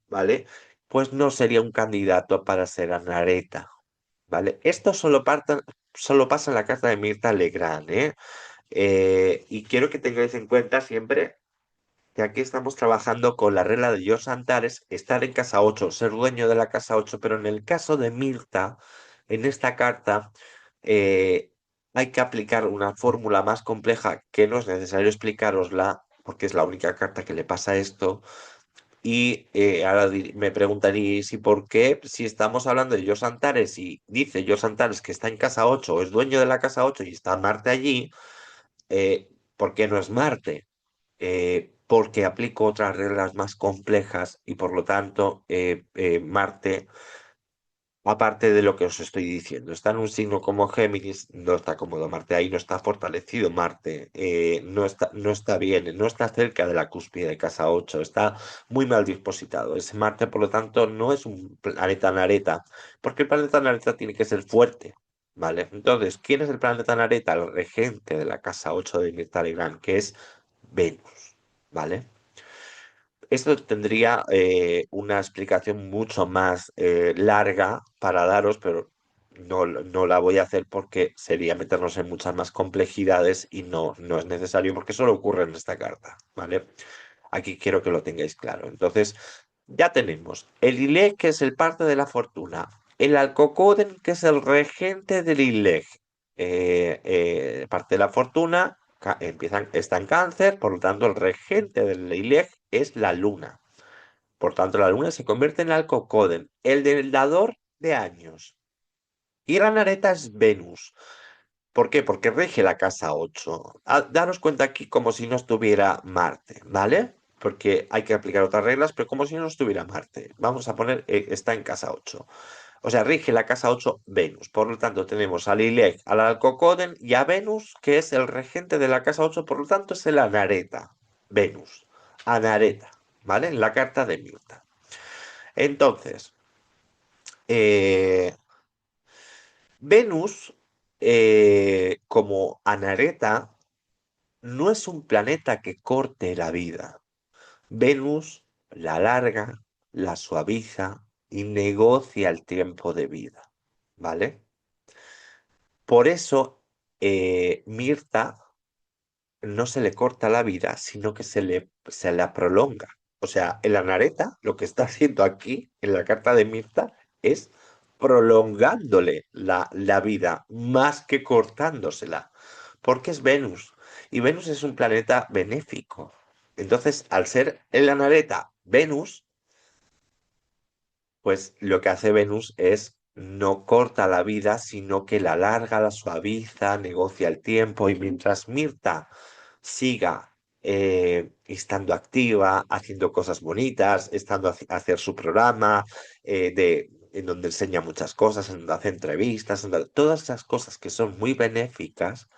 ¿vale? Pues no sería un candidato para ser Anareta. ¿Vale? Esto solo pasa en la carta de Mirta Legrand, ¿eh? Y quiero que tengáis en cuenta siempre que aquí estamos trabajando con la regla de George Antares, estar en casa 8, ser dueño de la casa 8, pero en el caso de Mirta, en esta carta, eh, hay que aplicar una fórmula más compleja que no es necesario explicarosla, porque es la única carta que le pasa esto, y ahora me preguntaréis, ¿y por qué? Si estamos hablando de Jos Antares y dice Jos Antares que está en casa 8 o es dueño de la casa 8 y está Marte allí, ¿por qué no es Marte? Porque aplico otras reglas más complejas y por lo tanto Marte, aparte de lo que os estoy diciendo, está en un signo como Géminis, no está cómodo Marte ahí, no está fortalecido Marte, no está bien, no está cerca de la cúspide de casa 8, está muy mal dispositado. Ese Marte, por lo tanto, no es un planeta nareta, porque el planeta nareta tiene que ser fuerte, ¿vale? Entonces, ¿quién es el planeta nareta? El regente de la casa 8 de Mirta Legrand, que es Venus, ¿vale? Esto tendría una explicación mucho más larga para daros, pero no la voy a hacer porque sería meternos en muchas más complejidades y no es necesario porque solo ocurre en esta carta, ¿vale? Aquí quiero que lo tengáis claro. Entonces, ya tenemos el ILEG, que es el parte de la fortuna, el Alcocoden, que es el regente del ILEG, parte de la fortuna, está en cáncer, por lo tanto, el regente del ILEG es la luna. Por tanto, la luna se convierte en Alcocoden, el del dador de años. Y la nareta es Venus. ¿Por qué? Porque rige la casa 8. Daros cuenta aquí como si no estuviera Marte, ¿vale? Porque hay que aplicar otras reglas, pero como si no estuviera Marte. Vamos a poner, está en casa 8. O sea, rige la casa 8 Venus. Por lo tanto, tenemos a Lilith, al Alcocoden y a Venus, que es el regente de la casa 8. Por lo tanto, es el Anareta. Venus. Anareta, ¿vale? En la carta de Mirta. Entonces, eh, Venus, como Anareta, no es un planeta que corte la vida. Venus la alarga, la suaviza y negocia el tiempo de vida, ¿vale? Por eso, Mirta no se le corta la vida, sino que se la prolonga. O sea, el Anareta lo que está haciendo aquí, en la carta de Mirta, es prolongándole la vida, más que cortándosela, porque es Venus. Y Venus es un planeta benéfico. Entonces, al ser el Anareta Venus, pues lo que hace Venus es no corta la vida, sino que la alarga, la suaviza, negocia el tiempo y mientras Mirta siga estando activa, haciendo cosas bonitas, estando a hacer su programa, en donde enseña muchas cosas, en donde hace entrevistas, todas esas cosas que son muy benéficas,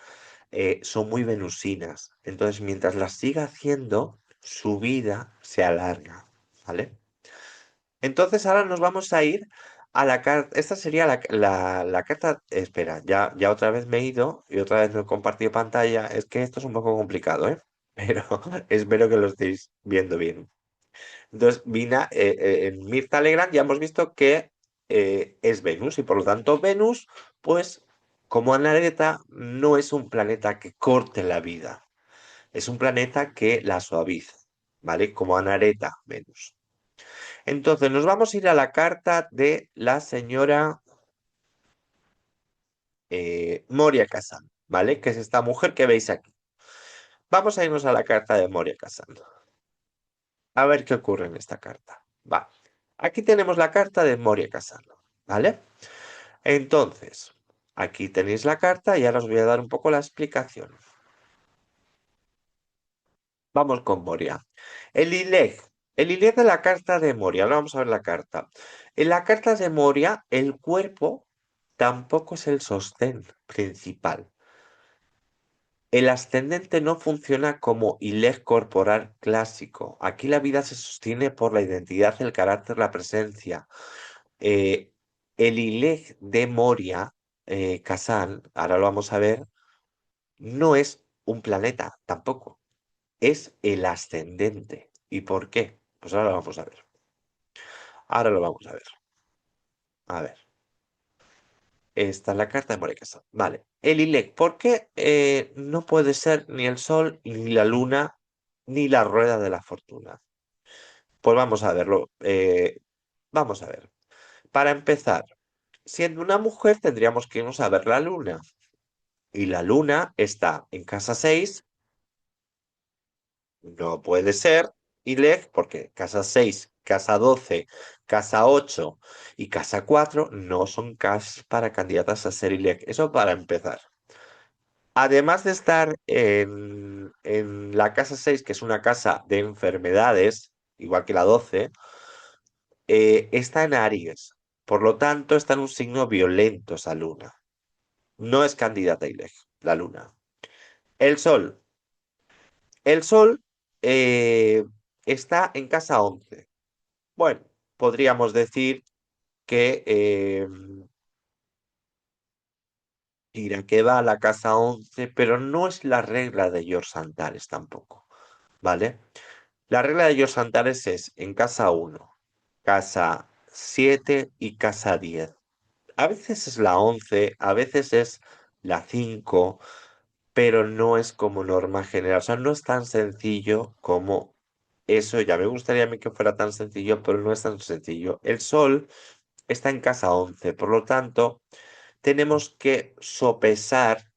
son muy venusinas. Entonces, mientras las siga haciendo, su vida se alarga, ¿vale? Entonces, ahora nos vamos a ir a la carta. Esta sería la carta. Espera, ya otra vez me he ido y otra vez no he compartido pantalla. Es que esto es un poco complicado, ¿eh? Pero espero que lo estéis viendo bien. Entonces, en Mirta Legrand ya hemos visto que es Venus y por lo tanto Venus, pues como Anareta, no es un planeta que corte la vida, es un planeta que la suaviza, ¿vale? Como Anareta, Venus. Entonces, nos vamos a ir a la carta de la señora Moria Kazan, ¿vale? Que es esta mujer que veis aquí. Vamos a irnos a la carta de Moria Kazan. A ver qué ocurre en esta carta. Va. Aquí tenemos la carta de Moria Kazan, ¿vale? Entonces, aquí tenéis la carta y ahora os voy a dar un poco la explicación. Vamos con Moria. El ILEG. El ILEG de la carta de Moria. Ahora vamos a ver la carta. En la carta de Moria, el cuerpo tampoco es el sostén principal. El ascendente no funciona como ILEG corporal clásico. Aquí la vida se sostiene por la identidad, el carácter, la presencia. Eh, el ILEG de Moria, Kazan, ahora lo vamos a ver, no es un planeta tampoco, es el ascendente. ¿Y por qué? Pues ahora lo vamos a ver. Ahora lo vamos a ver. A ver. Esta es la carta de Moria. Vale. El ILEC, ¿por qué no puede ser ni el Sol, ni la Luna, ni la rueda de la fortuna? Pues vamos a verlo. Vamos a ver. Para empezar, siendo una mujer tendríamos que irnos a ver la Luna. Y la Luna está en casa 6. No puede ser ILEG porque casa 6, casa 12, casa 8 y casa 4 no son casas para candidatas a ser ILEG. Eso para empezar. Además de estar en la casa 6, que es una casa de enfermedades, igual que la 12, está en Aries. Por lo tanto, está en un signo violento esa luna. No es candidata a ILEG, la luna. El Sol. El Sol está en casa 11. Bueno, podríamos decir que tira que va a la casa 11, pero no es la regla de George Antares tampoco, ¿vale? La regla de George Antares es en casa 1, casa 7 y casa 10. A veces es la 11, a veces es la 5, pero no es como norma general. O sea, no es tan sencillo como eso. Ya me gustaría a mí que fuera tan sencillo, pero no es tan sencillo. El Sol está en casa 11, por lo tanto, tenemos que sopesar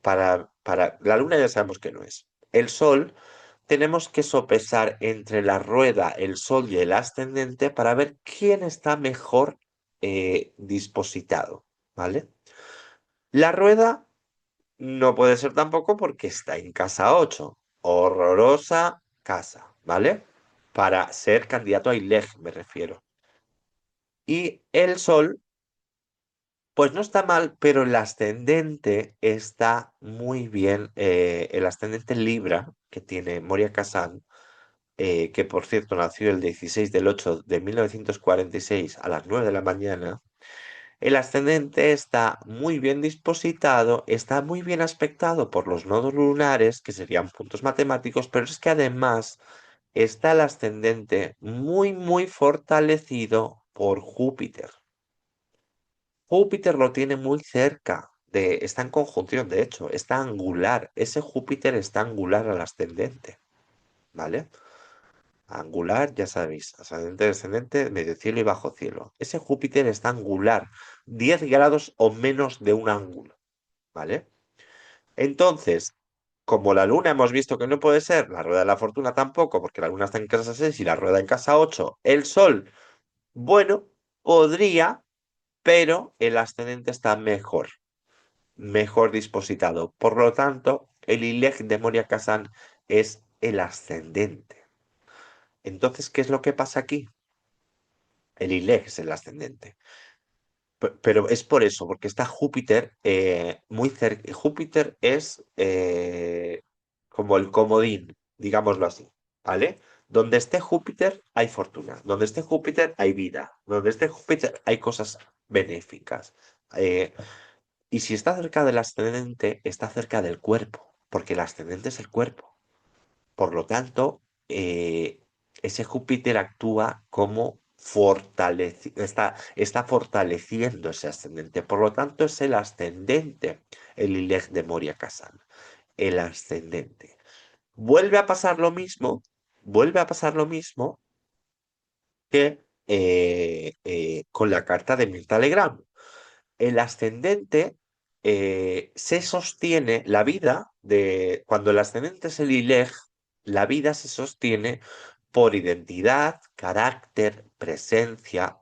para la Luna ya sabemos que no es. El Sol tenemos que sopesar entre la rueda, el Sol y el ascendente para ver quién está mejor dispositado, ¿vale? La rueda no puede ser tampoco porque está en casa 8. Horrorosa casa, ¿vale? Para ser candidato a ILEG, me refiero. Y el Sol, pues no está mal, pero el ascendente está muy bien. El ascendente Libra que tiene Moria Kazan, que por cierto nació el 16 del 8 de 1946 a las 9 de la mañana. El ascendente está muy bien dispositado, está muy bien aspectado por los nodos lunares, que serían puntos matemáticos, pero es que además está el ascendente muy, muy fortalecido por Júpiter. Júpiter lo tiene muy cerca, está en conjunción, de hecho, está angular. Ese Júpiter está angular al ascendente, ¿vale? Angular, ya sabéis, ascendente, descendente, medio cielo y bajo cielo. Ese Júpiter está angular, 10 grados o menos de un ángulo, ¿vale? Entonces, como la luna hemos visto que no puede ser, la rueda de la fortuna tampoco, porque la luna está en casa 6 y la rueda en casa 8, el sol, bueno, podría, pero el ascendente está mejor dispositado. Por lo tanto, el ILEG de Moria Kazan es el ascendente. Entonces, ¿qué es lo que pasa aquí? El ILEG es el ascendente. Pero es por eso, porque está Júpiter muy cerca. Júpiter es como el comodín, digámoslo así, ¿vale? Donde esté Júpiter hay fortuna, donde esté Júpiter hay vida, donde esté Júpiter hay cosas benéficas. Eh, y si está cerca del ascendente, está cerca del cuerpo, porque el ascendente es el cuerpo. Por lo tanto, ese Júpiter actúa como está fortaleciendo ese ascendente. Por lo tanto, es el ascendente, el Ileg de Moria Kazan, el ascendente. Vuelve a pasar lo mismo, vuelve a pasar lo mismo que con la carta de Mirta Legrand. El ascendente se sostiene, la vida de, cuando el ascendente es el ILEG, la vida se sostiene por identidad, carácter, presencia.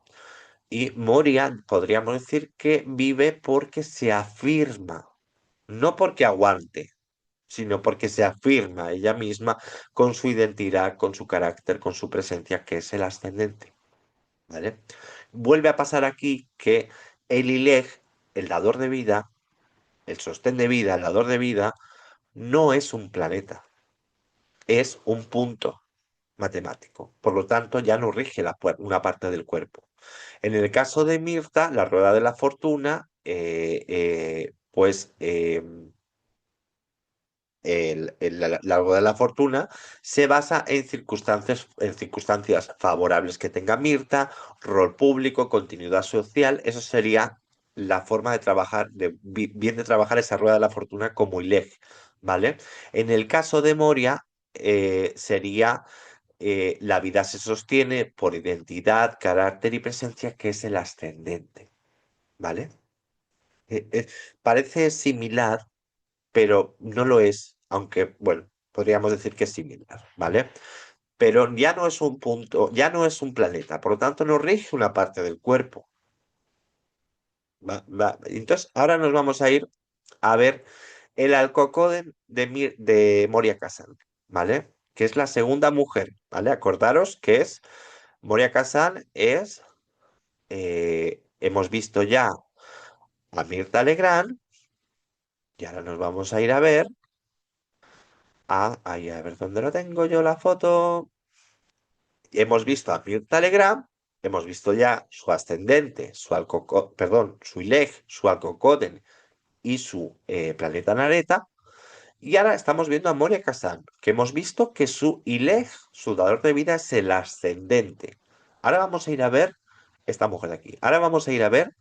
Y Moria, podríamos decir que vive porque se afirma, no porque aguante, sino porque se afirma ella misma con su identidad, con su carácter, con su presencia, que es el ascendente. ¿Vale? Vuelve a pasar aquí que el ILEG, el dador de vida, el sostén de vida, el dador de vida, no es un planeta, es un punto matemático. Por lo tanto, ya no rige una parte del cuerpo. En el caso de Mirta, la rueda de la fortuna, la rueda de la fortuna se basa en circunstancias favorables que tenga Mirta, rol público, continuidad social. Eso sería la forma de trabajar, bien de trabajar esa rueda de la fortuna como ILEG, ¿vale? En el caso de Moria, sería la vida se sostiene por identidad, carácter y presencia, que es el ascendente, ¿vale? Eh, eh, Parece similar, pero no lo es, aunque, bueno, podríamos decir que es similar, ¿vale? Pero ya no es un punto, ya no es un planeta, por lo tanto no rige una parte del cuerpo. Entonces, ahora nos vamos a ir a ver el Alcocoden de Moria Kazan, ¿vale? Que es la segunda mujer, ¿vale? Acordaros que es Moria Kazan es, hemos visto ya a Mirta Legrand y ahora nos vamos a ir a ver ahí, a ver dónde lo tengo yo la foto. Hemos visto a Mirta Legrand, hemos visto ya su ascendente, perdón, su ILEG, su Alcocoden y su planeta Nareta. Y ahora estamos viendo a Moria Kazan, que hemos visto que su ILEG, su dador de vida, es el ascendente. Ahora vamos a ir a ver esta mujer de aquí. Ahora vamos a ir a ver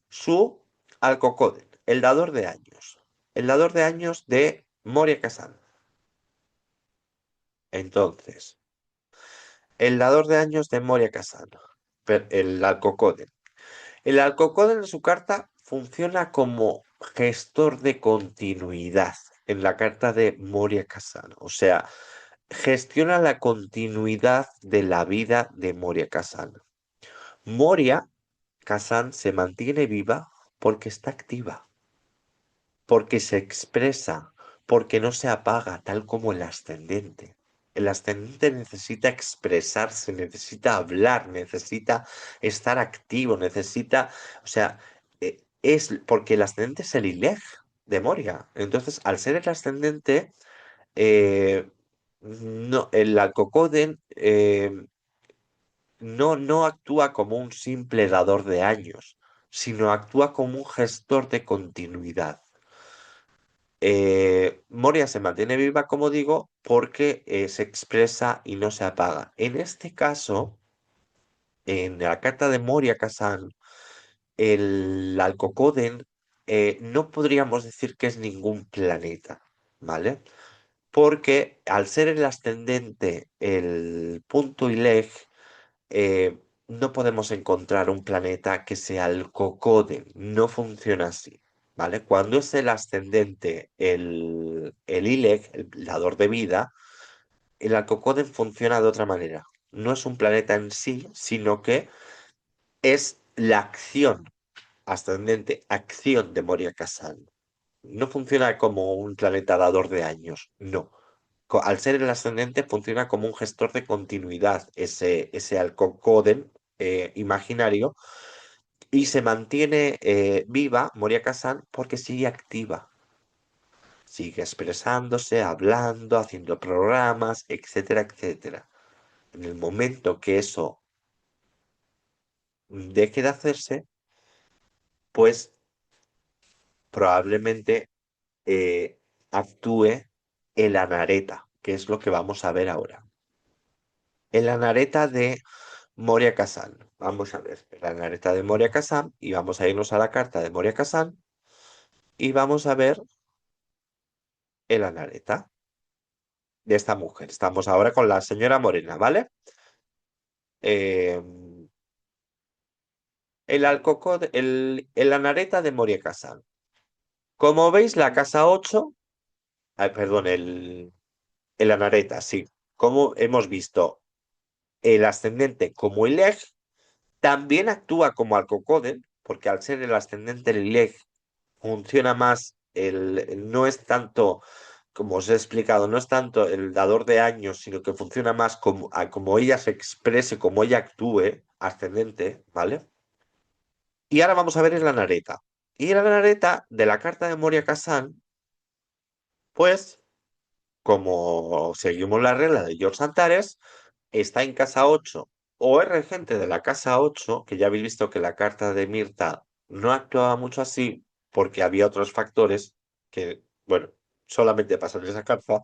su Alcocoden, el dador de años. El dador de años de Moria Kazan. Entonces, el dador de años de Moria Kazan. El Alcocoden. El Alcocoden en su carta funciona como gestor de continuidad en la carta de Moria Kazan. O sea, gestiona la continuidad de la vida de Moria Kazan. Moria Kazan se mantiene viva porque está activa, porque se expresa, porque no se apaga, tal como el ascendente. El ascendente necesita expresarse, necesita hablar, necesita estar activo, necesita, o sea, es porque el ascendente es el ILEG de Moria. Entonces, al ser el ascendente, no, el Alcocoden no actúa como un simple dador de años, sino actúa como un gestor de continuidad. Moria se mantiene viva, como digo, porque se expresa y no se apaga. En este caso, en la carta de Moria Kazan, el Alcocoden no podríamos decir que es ningún planeta, ¿vale? Porque al ser el ascendente, el punto ILEG, no podemos encontrar un planeta que sea el Cocoden, no funciona así, ¿vale? Cuando es el ascendente, el ILEG, el dador de vida, el Alcocoden funciona de otra manera. No es un planeta en sí, sino que es la acción ascendente, acción de Moria Kazan. No funciona como un planeta dador de años, no. Al ser el ascendente funciona como un gestor de continuidad, ese Alcocoden imaginario, Y se mantiene viva Moria Kazan porque sigue activa. Sigue expresándose, hablando, haciendo programas, etcétera, etcétera. En el momento que eso deje de hacerse, pues probablemente actúe el Anareta, que es lo que vamos a ver ahora. El Anareta de Moria Kazan. Vamos a ver el Anareta de Moria Kazan y vamos a irnos a la carta de Moria Kazan y vamos a ver el Anareta de esta mujer. Estamos ahora con la señora Morena, ¿vale? Eh, el Anareta de Moria Kazan. Como veis, la casa 8, ay, perdón, el Anareta, sí. Como hemos visto, el ascendente como el eje también actúa como Alcocóden, porque al ser el ascendente del eje funciona más, no es tanto, como os he explicado, no es tanto el dador de años, sino que funciona más como ella se exprese, como ella actúe, ascendente, ¿vale? Y ahora vamos a ver el Anareta. Y el Anareta de la carta de Moria Kazan, pues, como seguimos la regla de George Antares, está en casa 8 o es regente de la casa 8, que ya habéis visto que la carta de Mirta no actuaba mucho así porque había otros factores que, bueno, solamente pasan en esa carta.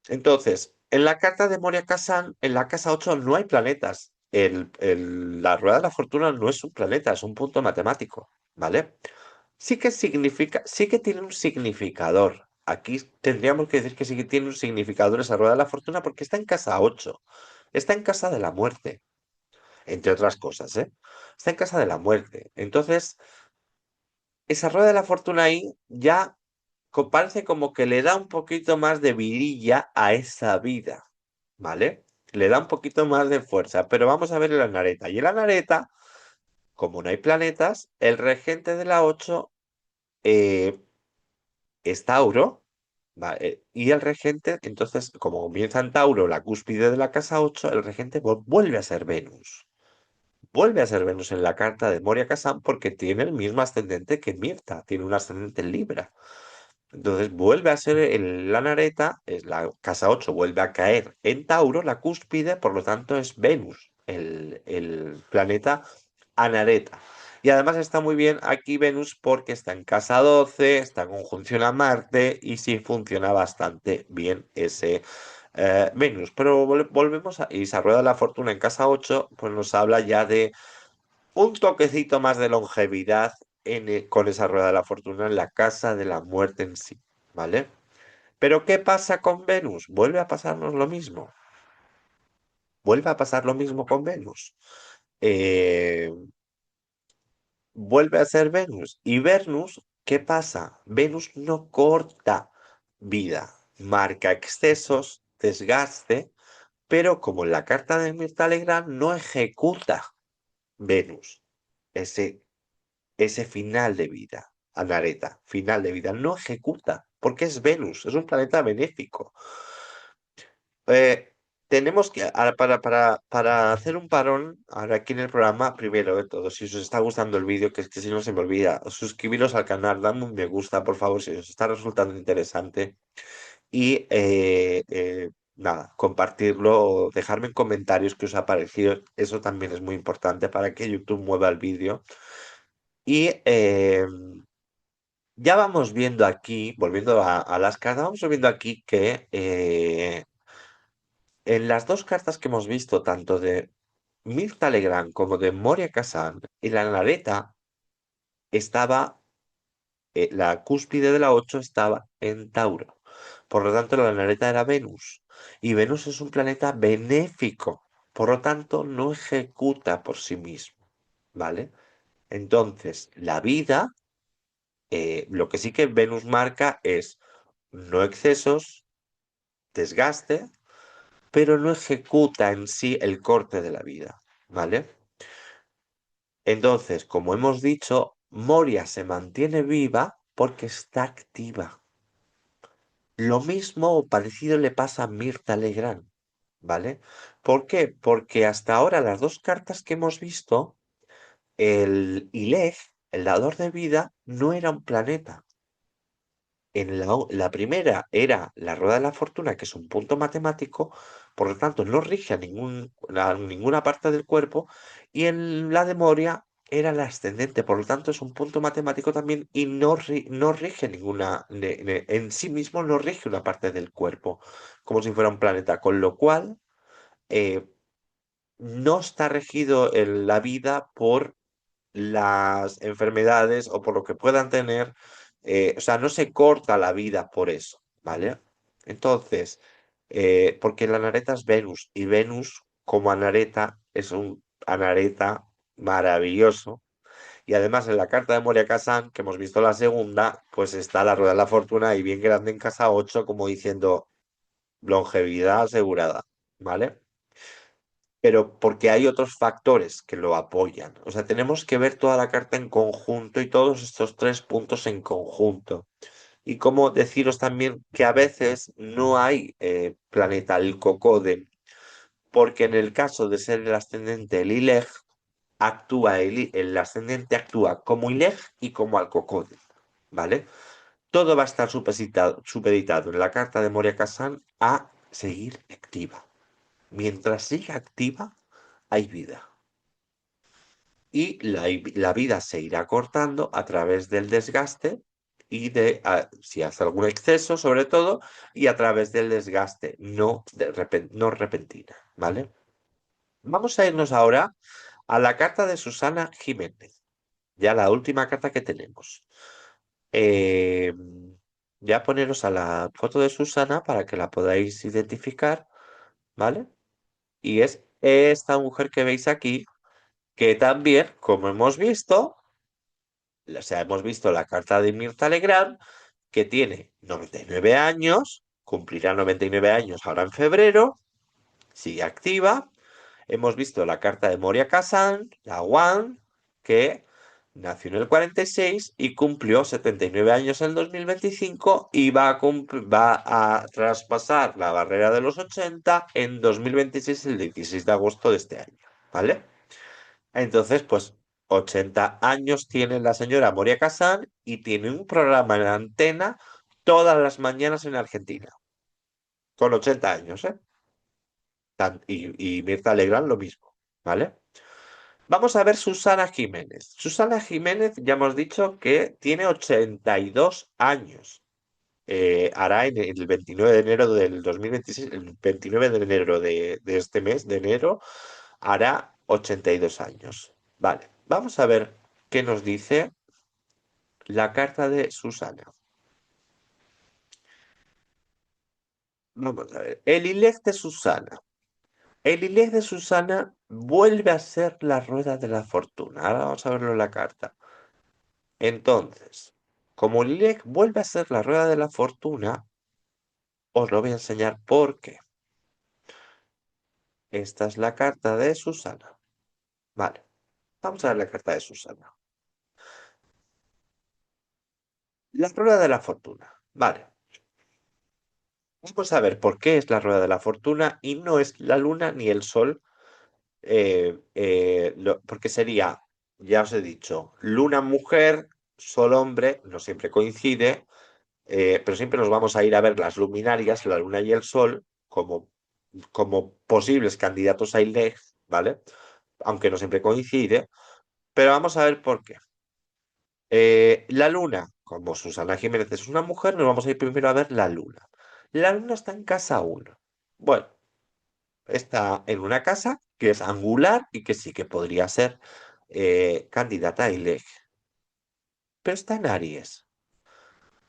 Entonces, en la carta de Moria Kazan, en la casa 8 no hay planetas. La rueda de la fortuna no es un planeta, es un punto matemático, ¿vale? Sí que significa, sí que tiene un significador. Aquí tendríamos que decir que sí que tiene un significador esa rueda de la fortuna porque está en casa 8. Está en casa de la muerte, entre otras cosas, ¿eh? Está en casa de la muerte. Entonces, esa rueda de la fortuna ahí ya parece como que le da un poquito más de virilla a esa vida, ¿vale? Le da un poquito más de fuerza, pero vamos a ver el Anareta. Y el Anareta, como no hay planetas, el regente de la 8 eh, es Tauro, y el regente, entonces, como comienza en Tauro, la cúspide de la casa 8, el regente vuelve a ser Venus. Vuelve a ser Venus en la carta de Moria Kazan porque tiene el mismo ascendente que Mirta, tiene un ascendente en Libra. Entonces vuelve a ser la Nareta, es la casa 8 vuelve a caer en Tauro, la cúspide, por lo tanto es Venus, el planeta Anareta. Y además está muy bien aquí Venus porque está en casa 12, está en conjunción a Marte y sí funciona bastante bien ese Venus. Pero volvemos a... Y esa rueda de la fortuna en casa 8 pues nos habla ya de un toquecito más de longevidad con esa rueda de la fortuna en la casa de la muerte en sí, ¿vale? Pero ¿qué pasa con Venus? Vuelve a pasarnos lo mismo. Vuelve a pasar lo mismo con Venus. Eh, Vuelve a ser Venus. Y Venus, ¿qué pasa? Venus no corta vida, marca excesos, desgaste, pero como en la carta de Mirta Legrand no ejecuta Venus ese final de vida, Anareta, final de vida, no ejecuta, porque es Venus, es un planeta benéfico. Eh, Tenemos que, para hacer un parón, ahora aquí en el programa, primero de todo, si os está gustando el vídeo, que es que si no se me olvida, suscribiros al canal, dadme un me gusta, por favor, si os está resultando interesante. Y nada, compartirlo, dejarme en comentarios qué os ha parecido, eso también es muy importante para que YouTube mueva el vídeo. Y ya vamos viendo aquí, volviendo a las cartas, vamos viendo aquí que en las dos cartas que hemos visto, tanto de Mirta Legrand como de Moria Kazan, en la Nareta estaba, la cúspide de la 8 estaba en Tauro. Por lo tanto, la Nareta era Venus. Y Venus es un planeta benéfico. Por lo tanto, no ejecuta por sí mismo. ¿Vale? Entonces, la vida, lo que sí que Venus marca es no excesos, desgaste, pero no ejecuta en sí el corte de la vida, ¿vale? Entonces, como hemos dicho, Moria se mantiene viva porque está activa. Lo mismo o parecido le pasa a Mirta Legrand, ¿vale? ¿Por qué? Porque hasta ahora las dos cartas que hemos visto el ILEG, el dador de vida, no era un planeta. La primera era la rueda de la fortuna, que es un punto matemático, por lo tanto no rige a ninguna parte del cuerpo, y en la de Moria era la ascendente, por lo tanto es un punto matemático también y no rige en sí mismo no rige una parte del cuerpo, como si fuera un planeta, con lo cual eh, no está regido en la vida por las enfermedades o por lo que puedan tener, o sea, no se corta la vida por eso, ¿vale? Entonces, porque la Anareta es Venus y Venus como Anareta es un Anareta maravilloso. Y además en la carta de Moria Kazan, que hemos visto la segunda, pues está la rueda de la fortuna y bien grande en casa 8 como diciendo longevidad asegurada, ¿vale? Pero porque hay otros factores que lo apoyan. O sea, tenemos que ver toda la carta en conjunto y todos estos tres puntos en conjunto. Y como deciros también que a veces no hay planeta el Cocode, porque en el caso de ser el ascendente el ILEG, el ascendente actúa como ILEG y como Alcocode, ¿vale? Todo va a estar supeditado en la carta de Moria Kazan a seguir activa. Mientras siga activa, hay vida. Y la vida se irá cortando a través del desgaste y si hace algún exceso, sobre todo, y a través del desgaste, no repentina, ¿vale? Vamos a irnos ahora a la carta de Susana Jiménez, ya la última carta que tenemos. Eh, ya poneros a la foto de Susana para que la podáis identificar, ¿vale? Y es esta mujer que veis aquí, que también, como hemos visto, o sea, hemos visto la carta de Mirta Legrand, que tiene 99 años, cumplirá 99 años ahora en febrero, sigue activa. Hemos visto la carta de Moria Kazan, la One, que nació en el 46 y cumplió 79 años en el 2025 y va a traspasar la barrera de los 80 en 2026, el 16 de agosto de este año, ¿vale? Entonces, pues 80 años tiene la señora Moria Kazan y tiene un programa en la antena todas las mañanas en Argentina, con 80 años, ¿eh? Y Mirta Legrand lo mismo, ¿vale? Vamos a ver Susana Jiménez. Susana Jiménez, ya hemos dicho que tiene 82 años. Hará en el 29 de enero del 2026, el 29 de enero de este mes, de enero, hará 82 años. Vale, vamos a ver qué nos dice la carta de Susana. Vamos a ver. El ILEG de Susana. El ILEG de Susana vuelve a ser la rueda de la fortuna. Ahora vamos a verlo en la carta. Entonces, como el ILEG vuelve a ser la rueda de la fortuna, os lo voy a enseñar por qué. Esta es la carta de Susana. Vale, vamos a ver la carta de Susana. La rueda de la fortuna. Vale. Vamos a ver por qué es la rueda de la fortuna y no es la luna ni el sol, porque sería, ya os he dicho, luna mujer, sol hombre, no siempre coincide, pero siempre nos vamos a ir a ver las luminarias, la luna y el sol, como posibles candidatos a ILEG, ¿vale? Aunque no siempre coincide, pero vamos a ver por qué. La luna, como Susana Jiménez es una mujer, nos vamos a ir primero a ver la luna. La luna está en casa 1. Bueno, está en una casa que es angular y que sí que podría ser candidata a ILEG. Pero está en Aries.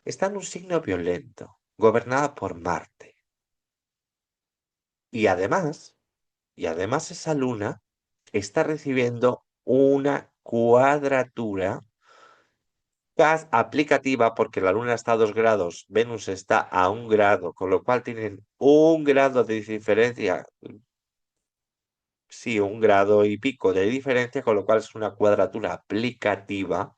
Está en un signo violento, gobernada por Marte. Y además, esa luna está recibiendo una cuadratura aplicativa porque la luna está a 2 grados, Venus está a 1 grado, con lo cual tienen 1 grado de diferencia, sí, 1 grado y pico de diferencia, con lo cual es una cuadratura aplicativa.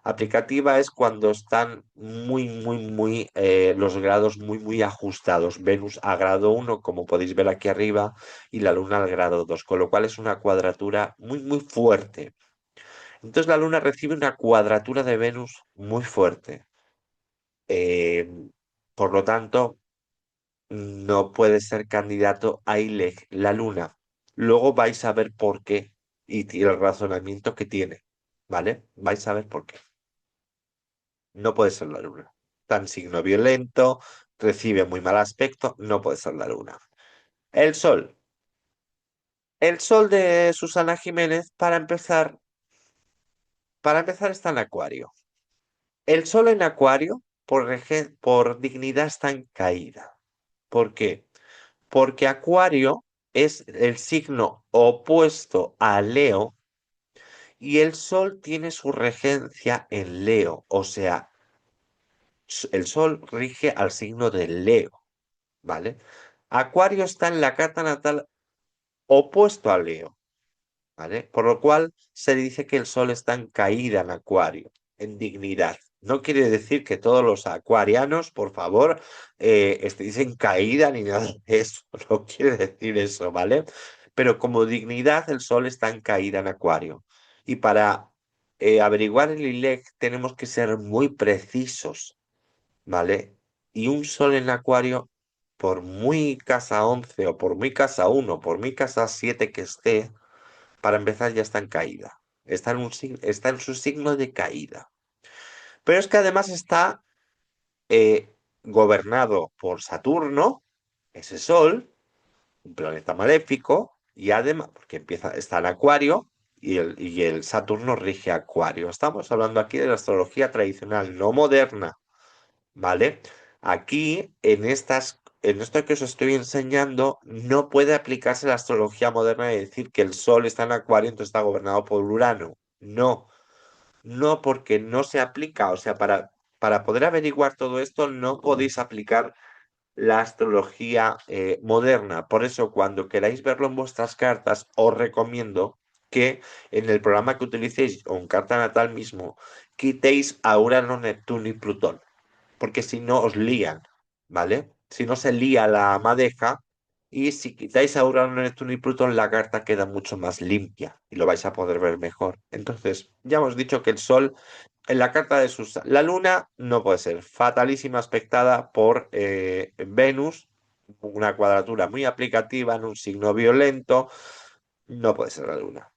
Aplicativa es cuando están los grados muy ajustados. Venus a grado 1, como podéis ver aquí arriba, y la Luna al grado 2, con lo cual es una cuadratura muy fuerte. Entonces la Luna recibe una cuadratura de Venus muy fuerte. Eh, por lo tanto, no puede ser candidato a ILEG la Luna. Luego vais a ver por qué y el razonamiento que tiene, ¿vale? Vais a ver por qué. No puede ser la Luna. Tan signo violento, recibe muy mal aspecto, no puede ser la Luna. El Sol. El Sol de Susana Jiménez, para empezar está en Acuario. El Sol en Acuario, por dignidad, está en caída. ¿Por qué? Porque Acuario es el signo opuesto a Leo y el Sol tiene su regencia en Leo, o sea, el Sol rige al signo de Leo, ¿vale? Acuario está en la carta natal opuesto a Leo, ¿vale? Por lo cual se dice que el Sol está en caída en Acuario, en dignidad. No quiere decir que todos los acuarianos, por favor, estéis en caída ni nada de eso. No quiere decir eso, ¿vale? Pero como dignidad, el Sol está en caída en Acuario. Y para averiguar el ILEC tenemos que ser muy precisos, ¿vale? Y un Sol en Acuario, por muy casa 11 o por muy casa 1, por muy casa 7 que esté, para empezar ya está en caída. Está en su signo de caída. Pero es que además está eh, gobernado por Saturno, ese Sol, un planeta maléfico, y además, porque está en Acuario, y el Saturno rige Acuario. Estamos hablando aquí de la astrología tradicional, no moderna, ¿vale? Aquí, en esto que os estoy enseñando, no puede aplicarse la astrología moderna y decir que el Sol está en Acuario, entonces está gobernado por Urano. No, no, porque no se aplica. O sea, para poder averiguar todo esto, no podéis aplicar la astrología moderna. Por eso, cuando queráis verlo en vuestras cartas, os recomiendo que en el programa que utilicéis o en carta natal mismo, quitéis a Urano, Neptuno y Plutón porque si no os lían, ¿vale? Si no se lía la madeja y si quitáis a Urano, Neptuno y Plutón, la carta queda mucho más limpia y lo vais a poder ver mejor. Entonces, ya hemos dicho que el Sol en la carta de sus... La Luna no puede ser fatalísima aspectada por Venus, una cuadratura muy aplicativa en un signo violento, no puede ser la Luna.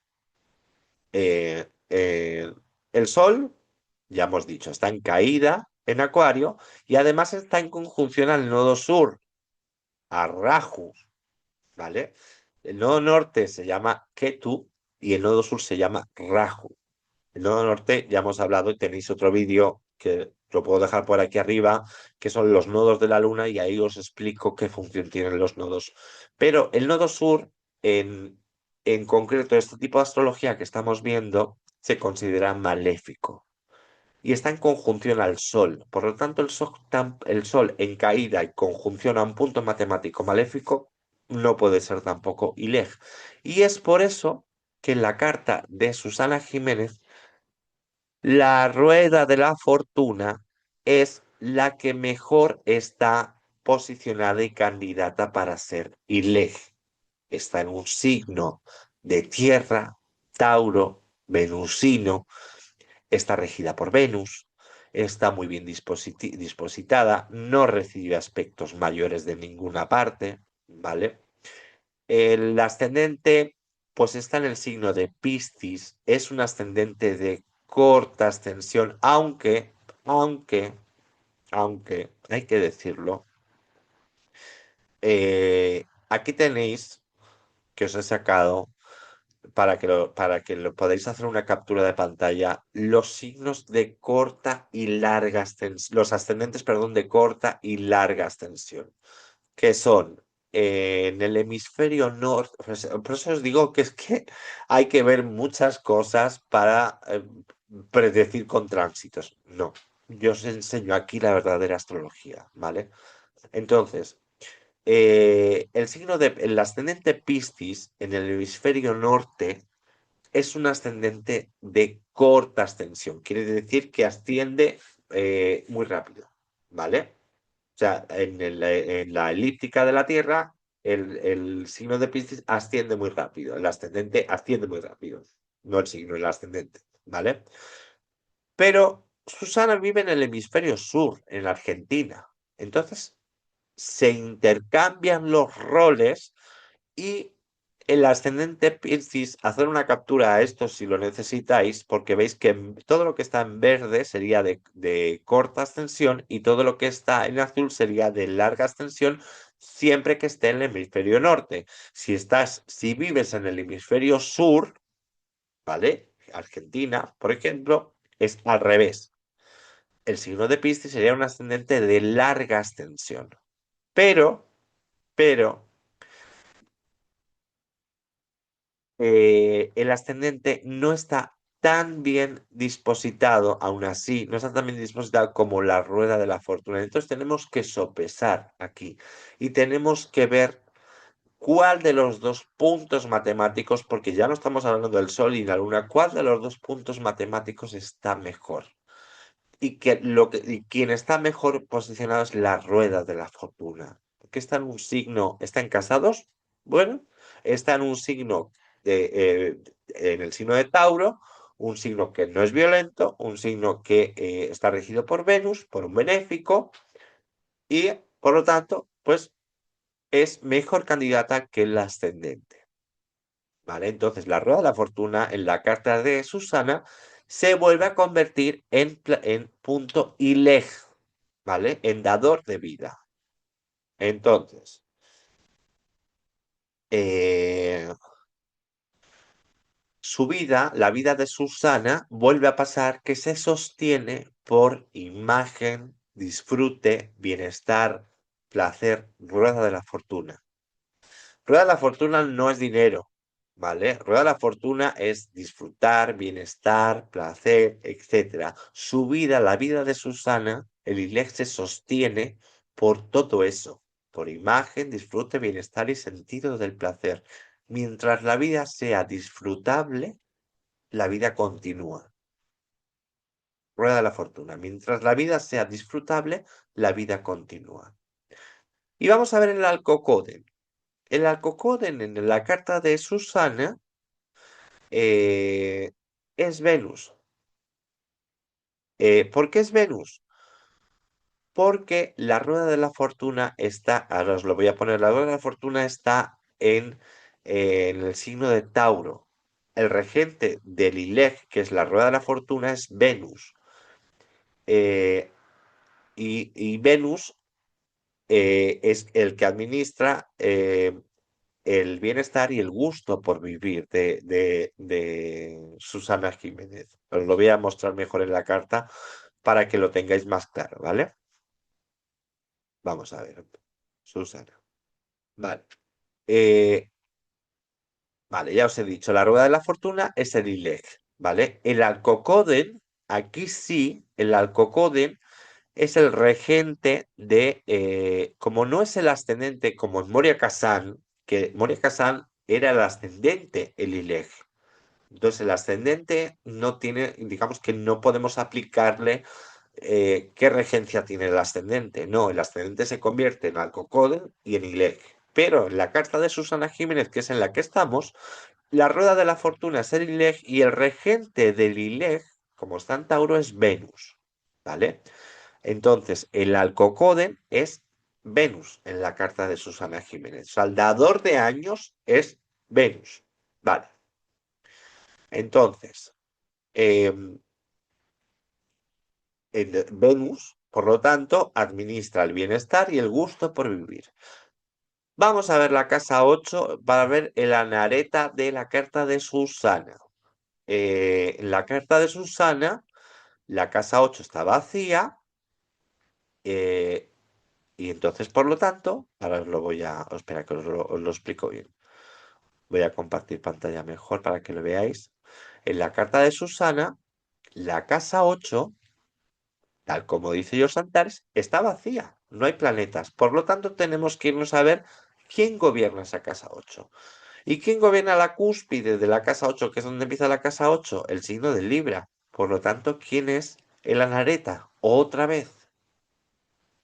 Eh, eh, el Sol, ya hemos dicho, está en caída en Acuario y además está en conjunción al nodo sur, a Rahu, ¿vale? El nodo norte se llama Ketu y el nodo sur se llama Rahu. El nodo norte ya hemos hablado y tenéis otro vídeo que lo puedo dejar por aquí arriba, que son los nodos de la Luna y ahí os explico qué función tienen los nodos. Pero el nodo sur, en concreto, este tipo de astrología que estamos viendo, se considera maléfico y está en conjunción al Sol. Por lo tanto, el Sol en caída y conjunción a un punto matemático maléfico no puede ser tampoco ILEG. Y es por eso que en la carta de Susana Jiménez la rueda de la fortuna es la que mejor está posicionada y candidata para ser ILEG. Está en un signo de tierra, Tauro, venusino, está regida por Venus, está muy bien dispositada, no recibe aspectos mayores de ninguna parte, ¿vale? El ascendente, pues está en el signo de Piscis, es un ascendente de corta ascensión, aunque, hay que decirlo, aquí tenéis que os he sacado para que lo podáis hacer una captura de pantalla, los signos de corta y larga extensión, los ascendentes, perdón, de corta y larga extensión que son en el hemisferio norte. Por eso os digo que es que hay que ver muchas cosas para predecir con tránsitos. No, yo os enseño aquí la verdadera astrología, ¿vale? Entonces, el ascendente Piscis en el hemisferio norte es un ascendente de corta ascensión. Quiere decir que asciende muy rápido, ¿vale? O sea, en la elíptica de la Tierra, el signo de Piscis asciende muy rápido, el ascendente asciende muy rápido, no el signo, el ascendente. ¿vale? Pero Susana vive en el hemisferio sur, en Argentina. Entonces, se intercambian los roles y el ascendente Piscis, hacer una captura a esto si lo necesitáis, porque veis que todo lo que está en verde sería de corta ascensión y todo lo que está en azul sería de larga ascensión, siempre que esté en el hemisferio norte. Si vives en el hemisferio sur, ¿vale? Argentina, por ejemplo, es al revés. El signo de Piscis sería un ascendente de larga ascensión. Pero, pero, el ascendente no está tan bien dispositado, aún así, no está tan bien dispositado como la rueda de la fortuna. Entonces tenemos que sopesar aquí y tenemos que ver cuál de los dos puntos matemáticos, porque ya no estamos hablando del Sol y la Luna, cuál de los dos puntos matemáticos está mejor. Y quien está mejor posicionado es la rueda de la fortuna. Que está en un signo, ¿están casados? Bueno, está en un signo en el signo de Tauro, un signo que no es violento, un signo que está regido por Venus, por un benéfico, y por lo tanto, pues es mejor candidata que el ascendente. ¿Vale? Entonces, la rueda de la fortuna en la carta de Susana se vuelve a convertir en punto ileg, ¿vale? En dador de vida. Entonces, eh, su vida, la vida de Susana, vuelve a pasar que se sostiene por imagen, disfrute, bienestar, placer, rueda de la fortuna. Rueda de la fortuna no es dinero, ¿vale? Rueda de la fortuna es disfrutar, bienestar, placer, etcétera. Su vida, la vida de Susana, el ILEX se sostiene por todo eso, por imagen, disfrute, bienestar y sentido del placer. Mientras la vida sea disfrutable, la vida continúa. Rueda de la fortuna. Mientras la vida sea disfrutable, la vida continúa. Y vamos a ver el Alcocoden. El Alcocoden en la carta de Susana eh, es Venus. ¿Por qué es Venus? Porque la rueda de la fortuna está, ahora os lo voy a poner, la rueda de la fortuna está en el signo de Tauro. El regente del ILEG, que es la rueda de la fortuna, es Venus. Eh, y Venus es el que administra el bienestar y el gusto por vivir de Susana Jiménez. Os lo voy a mostrar mejor en la carta para que lo tengáis más claro, ¿vale? Vamos a ver. Susana. Vale. Eh, vale, ya os he dicho, la rueda de la fortuna es el ILEG, ¿vale? El Alcocoden, aquí sí, el Alcocoden es el regente como no es el ascendente como en Moria Kazan, que Moria Kazan era el ascendente, el ILEG. Entonces el ascendente no tiene, digamos que no podemos aplicarle qué regencia tiene el ascendente. No, el ascendente se convierte en Alcocoden y en ILEG. Pero en la carta de Susana Jiménez, que es en la que estamos, la rueda de la fortuna es el ILEG y el regente del ILEG, como está en Tauro, es Venus. ¿Vale? Entonces, el Alcocoden es Venus en la carta de Susana Jiménez. Saldador de años es Venus. Vale. Entonces, em, Venus, por lo tanto, administra el bienestar y el gusto por vivir. Vamos a ver la casa 8 para ver el anareta de la carta de Susana. En la carta de Susana, la casa 8 está vacía. eh, y entonces, por lo tanto, ahora os lo voy a... Espera que os lo explico bien. Voy a compartir pantalla mejor para que lo veáis. En la carta de Susana, la casa 8, tal como dice George Antares, está vacía. No hay planetas. Por lo tanto, tenemos que irnos a ver quién gobierna esa casa 8. ¿Y quién gobierna la cúspide de la casa 8, que es donde empieza la casa 8? El signo de Libra. Por lo tanto, ¿quién es el anareta? Otra vez,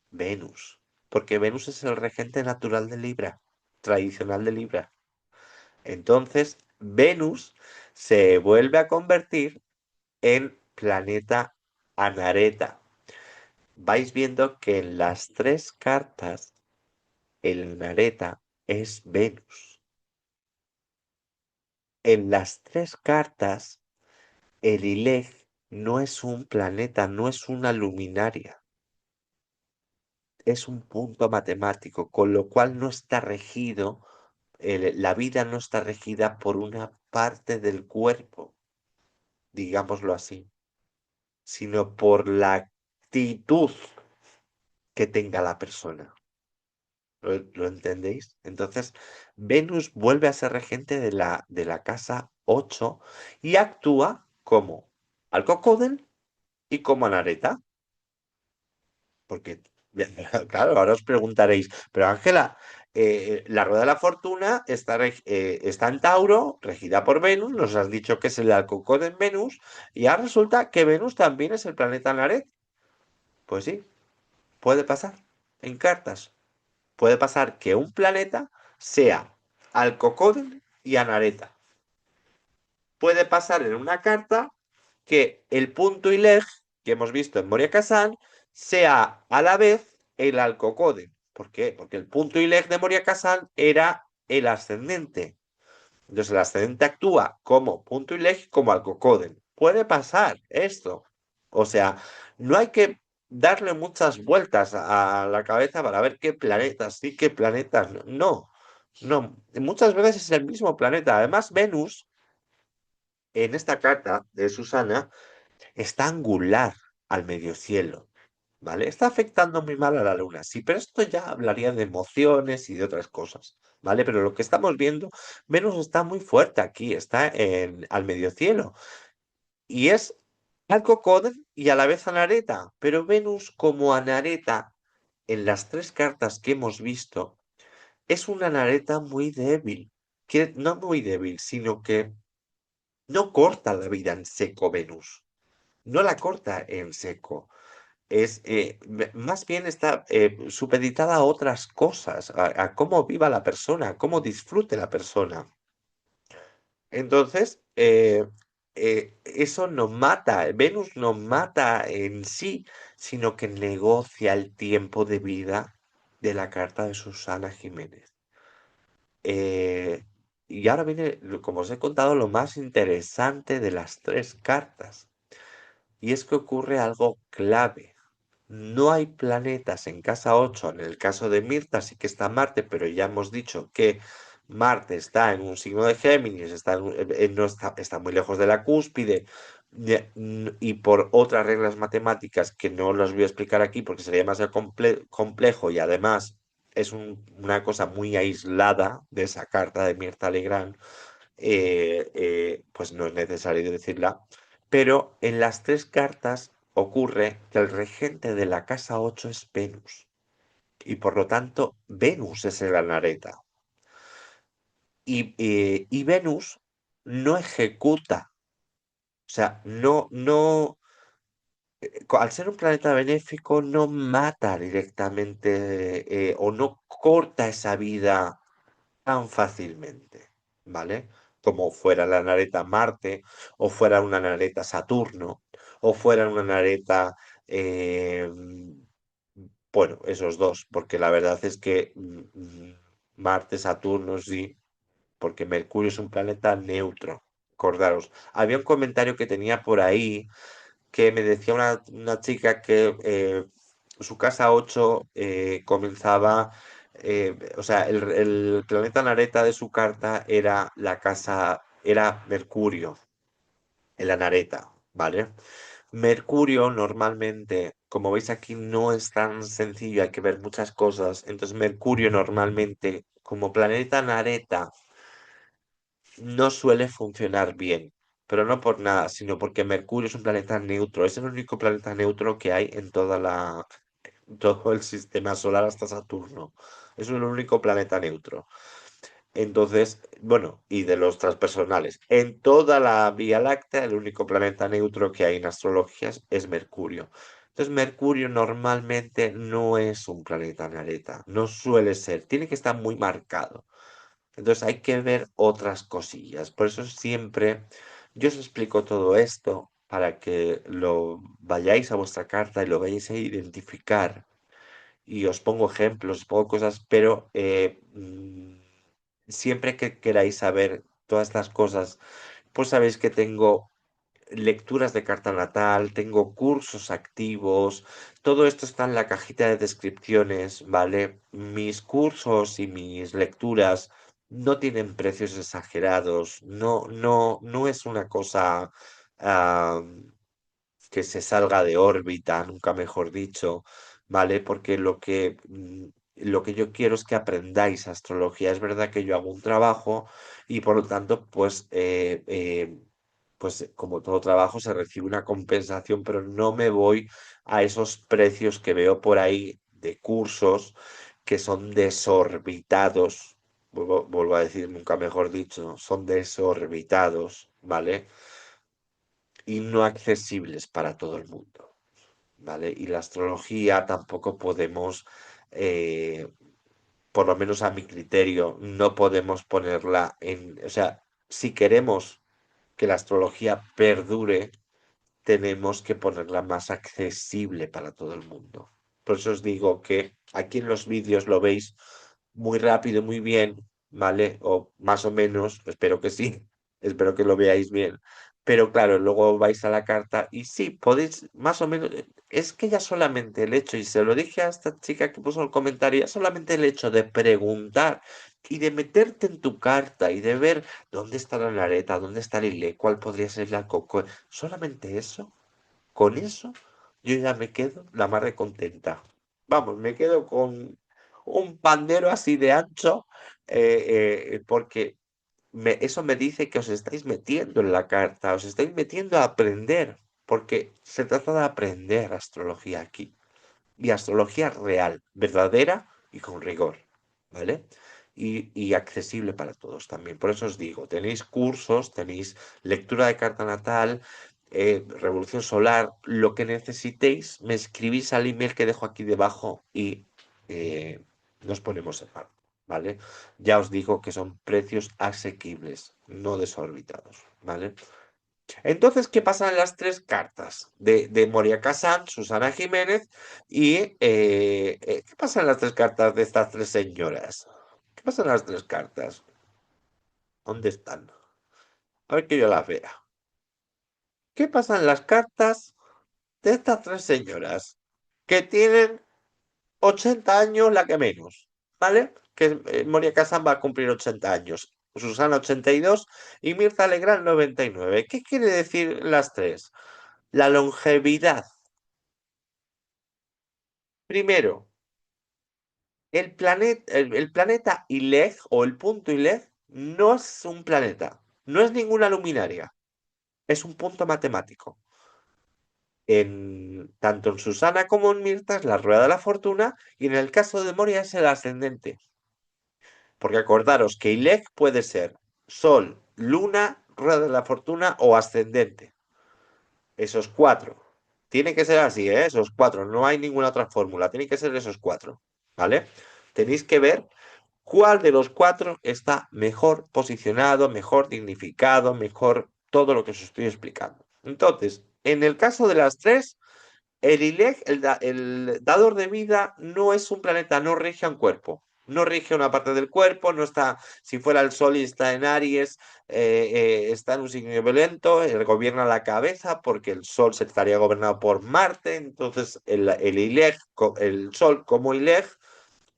Venus. Porque Venus es el regente natural de Libra, tradicional de Libra. Entonces, Venus se vuelve a convertir en planeta Anareta. Vais viendo que en las tres cartas el Nareta es Venus. En las tres cartas el Ileg no es un planeta, no es una luminaria, es un punto matemático, con lo cual no está regido, la vida no está regida por una parte del cuerpo, digámoslo así, sino por la actitud que tenga la persona. ¿Lo entendéis? Entonces, Venus vuelve a ser regente de la casa 8 y actúa como Alcocóden y como Anareta. Porque, claro, ahora os preguntaréis, pero Ángela, la rueda de la fortuna está en Tauro, regida por Venus, nos has dicho que es el Alcocóden en Venus, y ahora resulta que Venus también es el planeta Naret. Pues sí, puede pasar en cartas. Puede pasar que un planeta sea Alcocóden y Anareta. Puede pasar en una carta que el punto ileg que hemos visto en Moria Kazan sea a la vez el Alcocóden. ¿Por qué? Porque el punto ileg de Moria Kazan era el ascendente. Entonces el ascendente actúa como punto ileg como Alcocóden. Puede pasar esto. O sea, no hay que darle muchas vueltas a la cabeza para ver qué planetas sí, qué planetas no. No, no. Muchas veces es el mismo planeta. Además, Venus, en esta carta de Susana, está angular al medio cielo, ¿vale? Está afectando muy mal a la luna, sí, pero esto ya hablaría de emociones y de otras cosas, ¿vale? Pero lo que estamos viendo, Venus está muy fuerte aquí, está al medio cielo, y es algo Coden y a la vez Anareta, pero Venus como Anareta, en las tres cartas que hemos visto, es una Anareta muy débil, que no muy débil, sino que no corta la vida en seco Venus, no la corta en seco. Más bien está supeditada a otras cosas, a cómo viva la persona, a cómo disfrute la persona. Entonces, eso no mata, Venus no mata en sí, sino que negocia el tiempo de vida de la carta de Susana Jiménez. Y ahora viene, como os he contado, lo más interesante de las tres cartas. Y es que ocurre algo clave. No hay planetas en casa 8. En el caso de Mirta sí que está Marte, pero ya hemos dicho que Marte está en un signo de Géminis, no está muy lejos de la cúspide, y por otras reglas matemáticas que no las voy a explicar aquí porque sería demasiado complejo y además es una cosa muy aislada de esa carta de Mirta Legrand, pues no es necesario decirla, pero en las tres cartas ocurre que el regente de la casa 8 es Venus, y por lo tanto Venus es el Anareta. Y Venus no ejecuta, o sea, al ser un planeta benéfico, no mata directamente o no corta esa vida tan fácilmente, ¿vale? Como fuera la nareta Marte, o fuera una nareta Saturno, o fuera una nareta, bueno, esos dos, porque la verdad es que Marte, Saturno, sí, porque Mercurio es un planeta neutro. Acordaros, había un comentario que tenía por ahí que me decía una chica que su casa 8 comenzaba, o sea, el planeta Nareta de su carta era Mercurio, en la Nareta, ¿vale? Mercurio normalmente, como veis aquí, no es tan sencillo, hay que ver muchas cosas. Entonces, Mercurio normalmente, como planeta Nareta, no suele funcionar bien, pero no por nada, sino porque Mercurio es un planeta neutro, es el único planeta neutro que hay en todo el sistema solar hasta Saturno. Es el único planeta neutro. Entonces, bueno, y de los transpersonales. En toda la Vía Láctea, el único planeta neutro que hay en astrología es Mercurio. Entonces, Mercurio normalmente no es un planeta nareta, no suele ser, tiene que estar muy marcado. Entonces hay que ver otras cosillas. Por eso siempre yo os explico todo esto para que lo vayáis a vuestra carta y lo vayáis a identificar. Y os pongo ejemplos, os pongo cosas, pero siempre que queráis saber todas estas cosas, pues sabéis que tengo lecturas de carta natal, tengo cursos activos, todo esto está en la cajita de descripciones, ¿vale? Mis cursos y mis lecturas no tienen precios exagerados, no es una cosa ah, que se salga de órbita, nunca mejor dicho, ¿vale? Porque lo que yo quiero es que aprendáis astrología. Es verdad que yo hago un trabajo y por lo tanto, pues como todo trabajo se recibe una compensación, pero no me voy a esos precios que veo por ahí de cursos que son desorbitados. Vuelvo a decir, nunca mejor dicho, son desorbitados, ¿vale? Y no accesibles para todo el mundo, ¿vale? Y la astrología tampoco podemos, eh, por lo menos a mi criterio, no podemos ponerla en, o sea, si queremos que la astrología perdure, tenemos que ponerla más accesible para todo el mundo. Por eso os digo que aquí en los vídeos lo veis muy rápido, muy bien, ¿vale? O más o menos, espero que sí, espero que lo veáis bien. Pero claro, luego vais a la carta y sí, podéis más o menos, es que ya solamente el hecho, y se lo dije a esta chica que puso el comentario, ya solamente el hecho de preguntar y de meterte en tu carta y de ver dónde está la nareta, dónde está el ile, cuál podría ser la coco, solamente eso, con eso, yo ya me quedo la más recontenta. Vamos, me quedo con un pandero así de ancho, porque eso me dice que os estáis metiendo en la carta, os estáis metiendo a aprender, porque se trata de aprender astrología aquí y astrología real, verdadera y con rigor, ¿vale? Y accesible para todos también. Por eso os digo, tenéis cursos, tenéis lectura de carta natal, revolución solar, lo que necesitéis, me escribís al email que dejo aquí debajo y eh, nos ponemos en marcha, ¿vale? Ya os digo que son precios asequibles, no desorbitados, ¿vale? Entonces, ¿qué pasa en las tres cartas de Moria Kazan, Susana Jiménez y qué pasa en las tres cartas de estas tres señoras? ¿Qué pasa en las tres cartas? ¿Dónde están? A ver que yo las vea. ¿Qué pasa en las cartas de estas tres señoras? Que tienen 80 años, la que menos, ¿vale? Que Moria Kazan va a cumplir 80 años. Susana 82 y Mirta Legrand 99. ¿Qué quiere decir las tres? La longevidad. Primero, el planeta Ileg o el punto Ileg no es un planeta, no es ninguna luminaria, es un punto matemático. Tanto en Susana como en Mirta es la rueda de la fortuna y en el caso de Moria es el ascendente. Porque acordaros que Ileg puede ser Sol, Luna, rueda de la fortuna o ascendente. Esos cuatro. Tiene que ser así, ¿eh? Esos cuatro. No hay ninguna otra fórmula. Tiene que ser esos cuatro. ¿Vale? Tenéis que ver cuál de los cuatro está mejor posicionado, mejor dignificado, mejor todo lo que os estoy explicando. Entonces, en el caso de las tres, el ILEG, el dador de vida, no es un planeta, no rige a un cuerpo. No rige una parte del cuerpo, no está, si fuera el Sol y está en Aries, está en un signo violento, gobierna la cabeza porque el Sol se estaría gobernado por Marte, entonces el ILEG, el Sol como ILEG,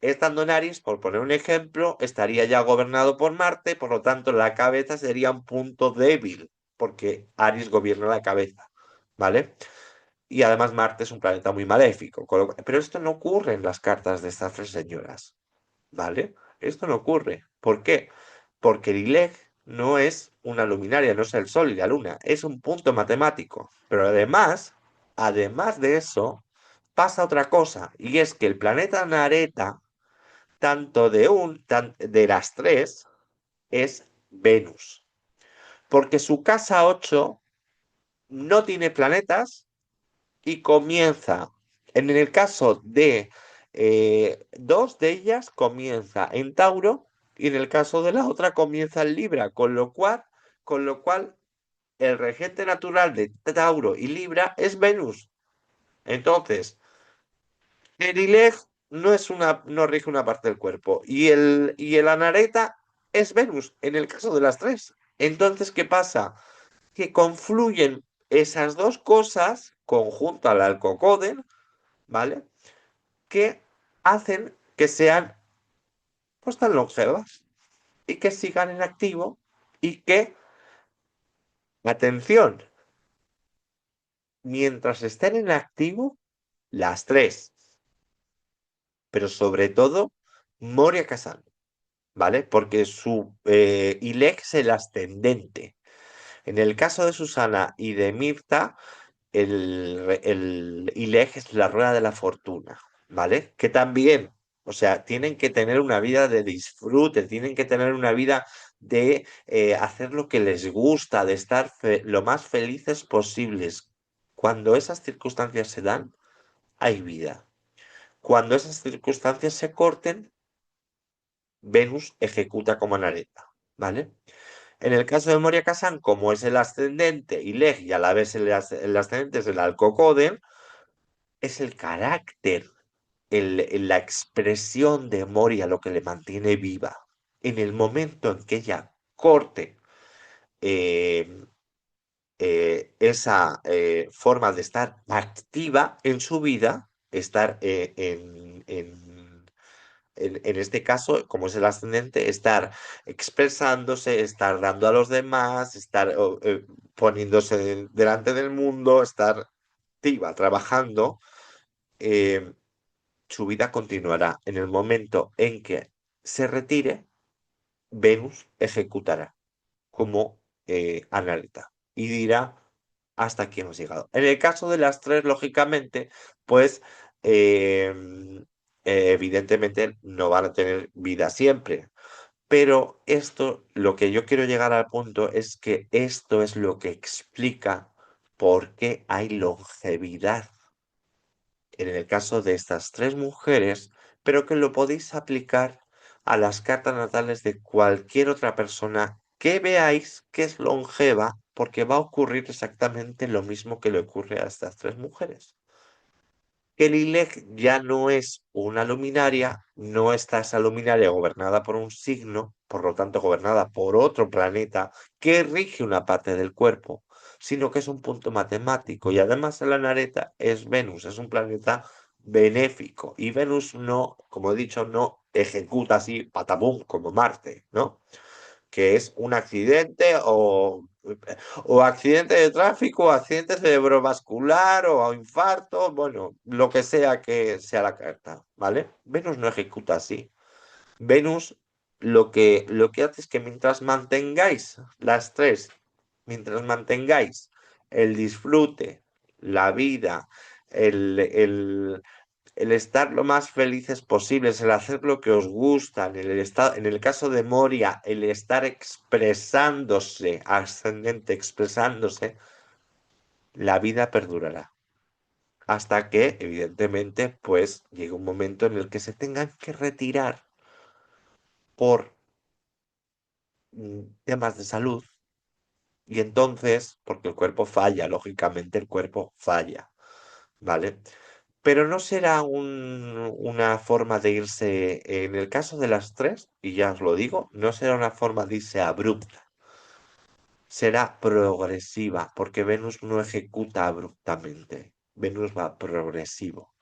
estando en Aries, por poner un ejemplo, estaría ya gobernado por Marte, por lo tanto la cabeza sería un punto débil, porque Aries gobierna la cabeza, ¿vale? Y además Marte es un planeta muy maléfico. Pero esto no ocurre en las cartas de estas tres señoras, ¿vale? Esto no ocurre. ¿Por qué? Porque el ILEG no es una luminaria, no es el Sol y la Luna, es un punto matemático. Pero además de eso, pasa otra cosa, y es que el planeta Nareta, tanto de las tres, es Venus. Porque su casa 8 no tiene planetas y comienza, en el caso de dos de ellas, comienza en Tauro y en el caso de la otra comienza en Libra, con lo cual el regente natural de Tauro y Libra es Venus. Entonces, el ILEG no rige una parte del cuerpo y el Anareta es Venus, en el caso de las tres. Entonces, ¿qué pasa? Que confluyen esas dos cosas, conjunto al alcocoden, ¿vale? Que hacen que sean pues tan longevas y que sigan en activo y que, atención, mientras estén en activo, las tres, pero sobre todo Moria Kazan, ¿vale? Porque su ILEC es el ascendente. En el caso de Susana y de Mirta, el ILEG es la rueda de la fortuna, ¿vale? Que también, o sea, tienen que tener una vida de disfrute, tienen que tener una vida de hacer lo que les gusta, de estar lo más felices posibles. Cuando esas circunstancias se dan, hay vida. Cuando esas circunstancias se corten, Venus ejecuta como Nareta, ¿vale? En el caso de Moria Kazan, como es el ascendente y Leg y a la vez el ascendente es el Alcocoden, es el carácter, la expresión de Moria lo que le mantiene viva. En el momento en que ella corte eh, esa forma de estar activa en su vida, estar en este caso, como es el ascendente, estar expresándose, estar dando a los demás, estar poniéndose delante del mundo, estar activa, trabajando, eh, su vida continuará. En el momento en que se retire, Venus ejecutará como analista y dirá hasta aquí hemos llegado. En el caso de las tres, lógicamente, pues evidentemente no van a tener vida siempre. Pero esto, lo que yo quiero llegar al punto es que esto es lo que explica por qué hay longevidad en el caso de estas tres mujeres, pero que lo podéis aplicar a las cartas natales de cualquier otra persona que veáis que es longeva, porque va a ocurrir exactamente lo mismo que le ocurre a estas tres mujeres. Que Lilith ya no es una luminaria, no está esa luminaria gobernada por un signo, por lo tanto gobernada por otro planeta que rige una parte del cuerpo, sino que es un punto matemático y además la nareta es Venus, es un planeta benéfico y Venus no, como he dicho, no ejecuta así patabum como Marte, ¿no? Que es un accidente o accidente de tráfico, o accidente cerebrovascular o infarto, bueno, lo que sea la carta, ¿vale? Venus no ejecuta así. Venus lo que hace es que mientras mantengáis las tres, mientras mantengáis el disfrute, la vida, el estar lo más felices posibles, el hacer lo que os gusta, en el caso de Moria, el estar expresándose, ascendente expresándose, la vida perdurará. Hasta que, evidentemente, pues llegue un momento en el que se tengan que retirar por temas de salud. Y entonces, porque el cuerpo falla, lógicamente el cuerpo falla, ¿vale? Pero no será una forma de irse, en el caso de las tres, y ya os lo digo, no será una forma de irse abrupta, será progresiva, porque Venus no ejecuta abruptamente, Venus va progresivo.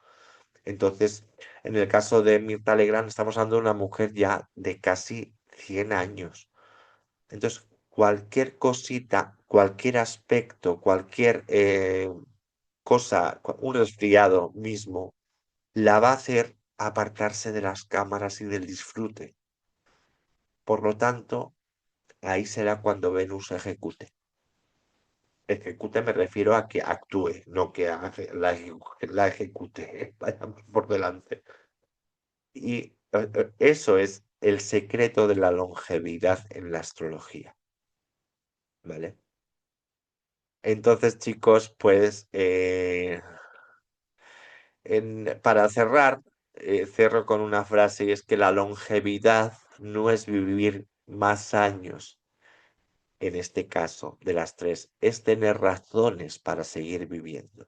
Entonces, en el caso de Mirta Legrand, estamos hablando de una mujer ya de casi 100 años. Entonces, cualquier cosita, cualquier aspecto, cualquier cosa, un resfriado mismo, la va a hacer apartarse de las cámaras y del disfrute. Por lo tanto, ahí será cuando Venus ejecute. Ejecute me refiero a que actúe, no que la ejecute. Vayamos por delante. Y eso es el secreto de la longevidad en la astrología, ¿vale? Entonces, chicos, pues para cerrar, cierro con una frase y es que la longevidad no es vivir más años, en este caso de las tres, es tener razones para seguir viviendo.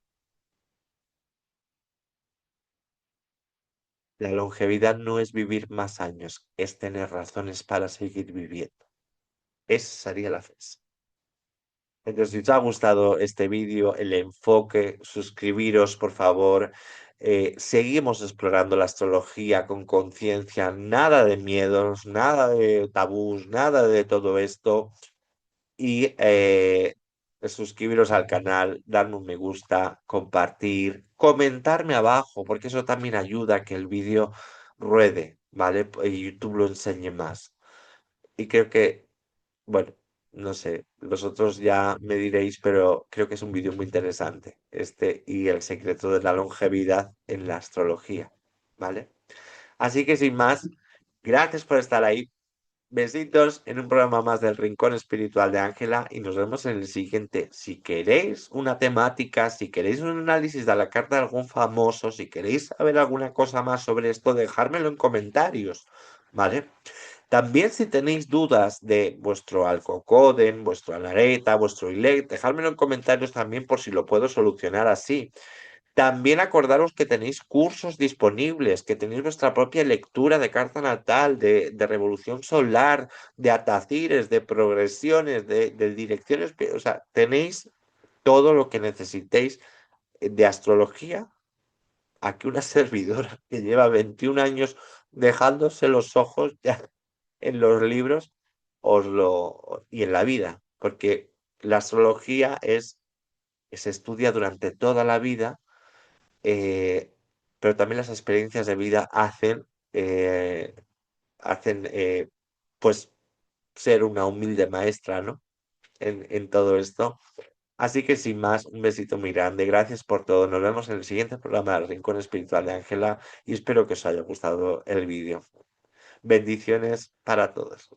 La longevidad no es vivir más años, es tener razones para seguir viviendo. Esa sería la frase. Entonces, si os ha gustado este vídeo, el enfoque, suscribiros, por favor. Seguimos explorando la astrología con conciencia, nada de miedos, nada de tabús, nada de todo esto. Y suscribiros al canal, darme un me gusta, compartir, comentarme abajo, porque eso también ayuda a que el vídeo ruede, ¿vale? Y YouTube lo enseñe más. Y creo que, bueno, no sé, vosotros ya me diréis, pero creo que es un vídeo muy interesante, este y el secreto de la longevidad en la astrología, ¿vale? Así que sin más, gracias por estar ahí. Besitos en un programa más del Rincón Espiritual de Ángela y nos vemos en el siguiente. Si queréis una temática, si queréis un análisis de la carta de algún famoso, si queréis saber alguna cosa más sobre esto, dejármelo en comentarios, ¿vale? También si tenéis dudas de vuestro Alcocoden, vuestro Anareta, vuestro ILEC, dejármelo en comentarios también por si lo puedo solucionar así. También acordaros que tenéis cursos disponibles, que tenéis vuestra propia lectura de carta natal, de revolución solar, de atacires, de progresiones, de direcciones. O sea, tenéis todo lo que necesitéis de astrología. Aquí una servidora que lleva 21 años dejándose los ojos ya en los libros y en la vida, porque la astrología se estudia durante toda la vida, eh, pero también las experiencias de vida hacen pues ser una humilde maestra, ¿no? En todo esto. Así que sin más, un besito muy grande. Gracias por todo. Nos vemos en el siguiente programa del Rincón Espiritual de Ángela y espero que os haya gustado el vídeo. Bendiciones para todos.